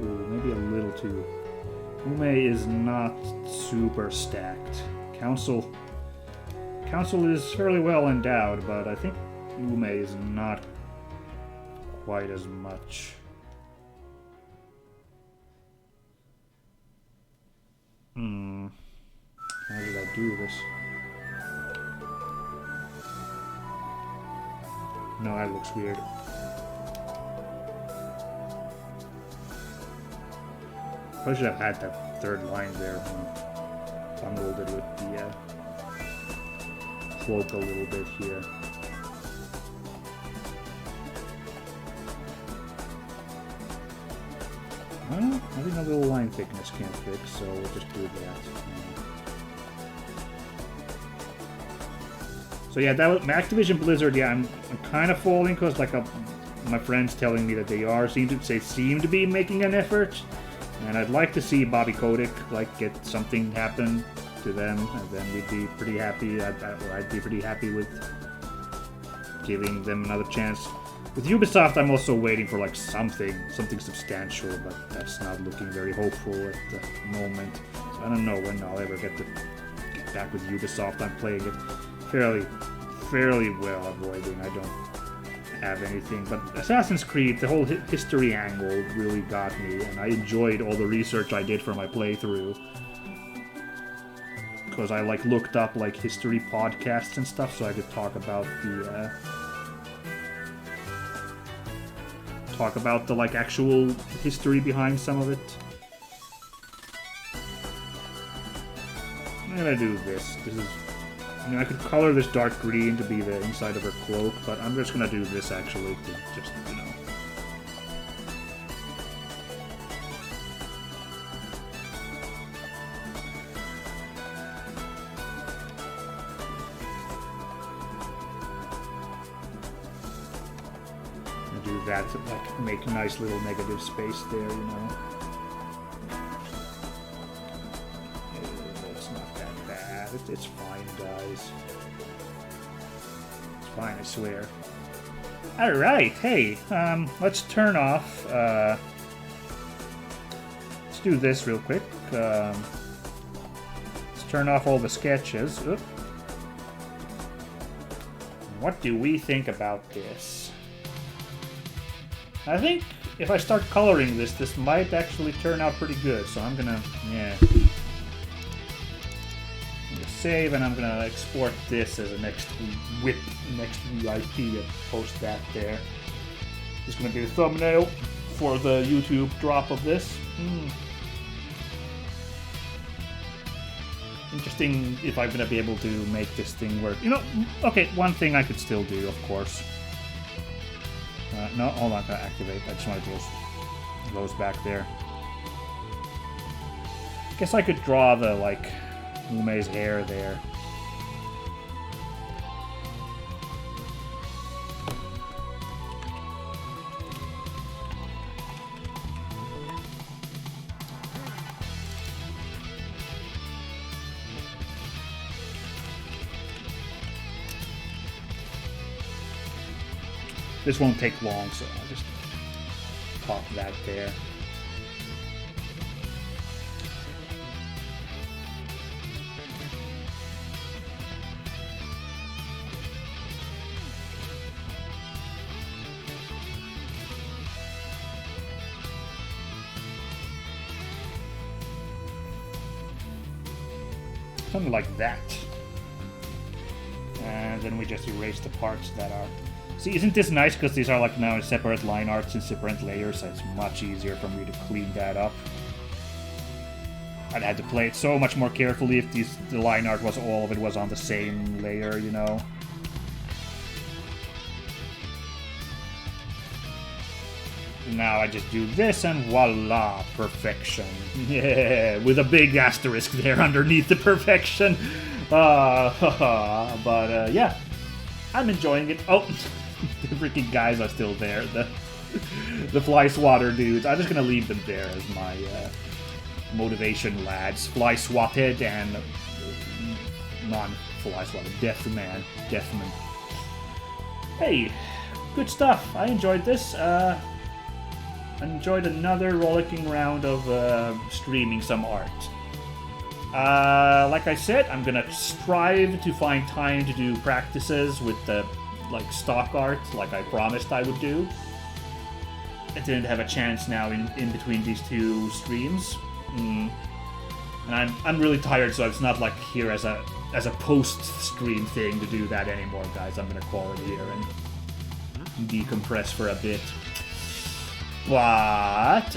Ooh, maybe a little too. Ume is not super stacked. Council is fairly well endowed, but I think Ume is not quite as much. How did I do this? No, that looks weird. Probably should have had that third line there. Bungled it with the cloak a little bit here. Well, I think a little line thickness can't fix, so we'll just do that. So yeah, that was Activision Blizzard. Yeah, I'm kind of falling because like my friends telling me that they seem to be making an effort, and I'd like to see Bobby Kotick like get something happen to them, and then we'd be pretty happy. I'd be pretty happy with giving them another chance. With Ubisoft, I'm also waiting for like something substantial, but that's not looking very hopeful at the moment. So I don't know when I'll ever get back with Ubisoft. I'm playing it fairly well avoiding. I don't have anything, but Assassin's Creed, the whole history angle really got me, and I enjoyed all the research I did for my playthrough. Because I like looked up like history podcasts and stuff, so I could talk about the like actual history behind some of it. I'm gonna do this. I mean, I could color this dark green to be the inside of her cloak, but I'm just gonna do this actually to just, you know. Do that to like make a nice little negative space there, you know. It's not that bad. It's fine, guys. It's fine, I swear. Alright, hey, let's turn off do this real quick. Let's turn off all the sketches. Oop. What do we think about this? I think if I start coloring this, this might actually turn out pretty good. So I'm gonna, yeah. I'm gonna save, and I'm gonna export this as a next VIP and post that there. This is gonna be the thumbnail for the YouTube drop of this. Interesting if I'm gonna be able to make this thing work. You know, okay, one thing I could still do, of course. No, hold on, I'm gonna activate. I just want to those back there. Guess I could draw the, like, Ume's hair there. This won't take long, so I'll just pop that there. Something like that. And then we just erase the parts that are... See, isn't this nice? Because these are like now separate line arts and separate layers, so it's much easier for me to clean that up. I'd had to play it so much more carefully if the line art was all of it was on the same layer, you know. Now I just do this and voila, perfection. Yeah, with a big asterisk there underneath the perfection. But yeah, I'm enjoying it. Oh, the freaking guys are still there. The fly swatter dudes. I'm just gonna leave them there as my motivation lads. Fly swatted and non-fly swatted. Deathman. Hey, good stuff. I enjoyed this. Enjoyed another rollicking round of streaming some art. Like I said, I'm gonna strive to find time to do practices with the stock art, like I promised I would do. I didn't have a chance now in between these two streams, and I'm really tired, so it's not like here as a post-stream thing to do that anymore, guys. I'm gonna call it here and decompress for a bit. But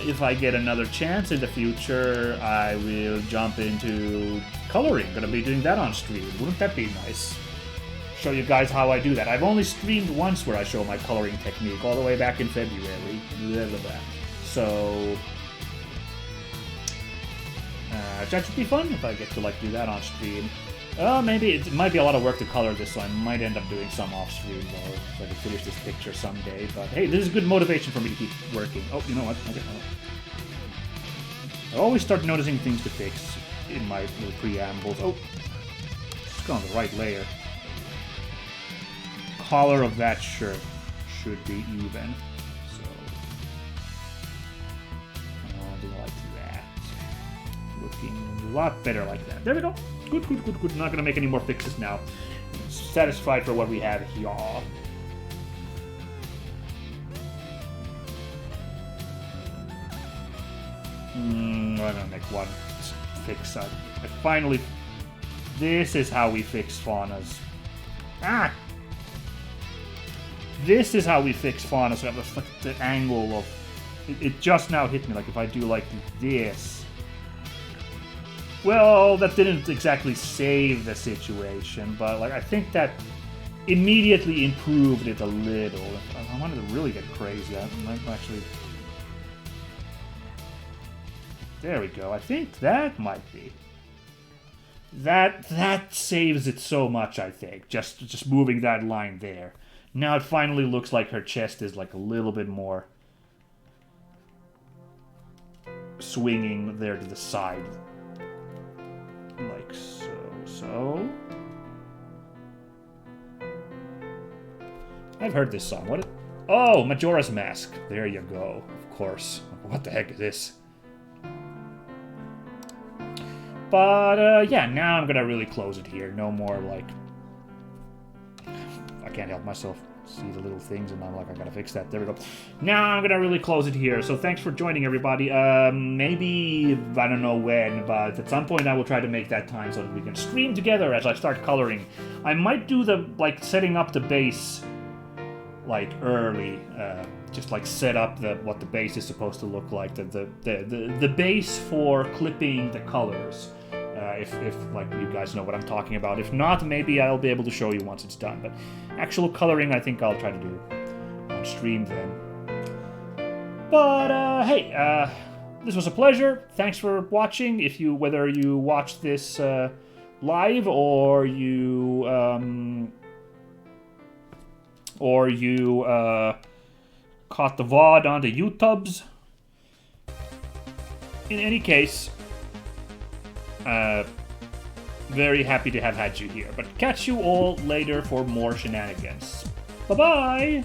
if I get another chance in the future, I will jump into coloring. Gonna be doing that on stream. Wouldn't that be nice? Show you guys how I do that. I've only streamed once where I show my coloring technique, all the way back in February. Blah, blah, blah. So that should be fun if I get to do that on stream. Maybe it might be a lot of work to color this, so I might end up doing some off stream though, so I can finish this picture someday. But hey, this is good motivation for me to keep working. Oh, you know what? I always start noticing things to fix in my little preambles. Oh, just go on the right layer. Collar of that shirt should be even. So I'll do like that. Looking a lot better like that. There we go. Good. Not gonna make any more fixes now. Satisfied for what we have here. I'm gonna make one fix. I finally. This is how we fix faunas. This is how we fix faunas. So I have the angle of. It just now hit me. Like if I do like this. Well, that didn't exactly save the situation, but I think that immediately improved it a little. If I wanted to really get crazy, I might actually... There we go. I think that might be. That saves it so much, I think. Just moving that line there. Now it finally looks like her chest is a little bit more swinging there to the side. Like so. I've heard this song. Oh, Majora's Mask. There you go. Of course. What the heck is this? But, yeah, now I'm gonna really close it here. No more, like... I can't help myself see the little things, and I'm like, I gotta fix that. There we go. Now I'm gonna really close it here. So thanks for joining, everybody. Maybe, I don't know when, but at some point I will try to make that time so that we can stream together as I start coloring. I might do the, like, setting up the base, like, early. Just, like, set up what the base is supposed to look like. The base for clipping the colors. If like you guys know what I'm talking about. If not, maybe I'll be able to show you once it's done. But actual coloring, I think I'll try to do on stream then. But hey, this was a pleasure. Thanks for watching. Whether you watched this live or you caught the VOD on the YouTubes. In any case. Very happy to have had you here, but catch you all later for more shenanigans. Bye-bye!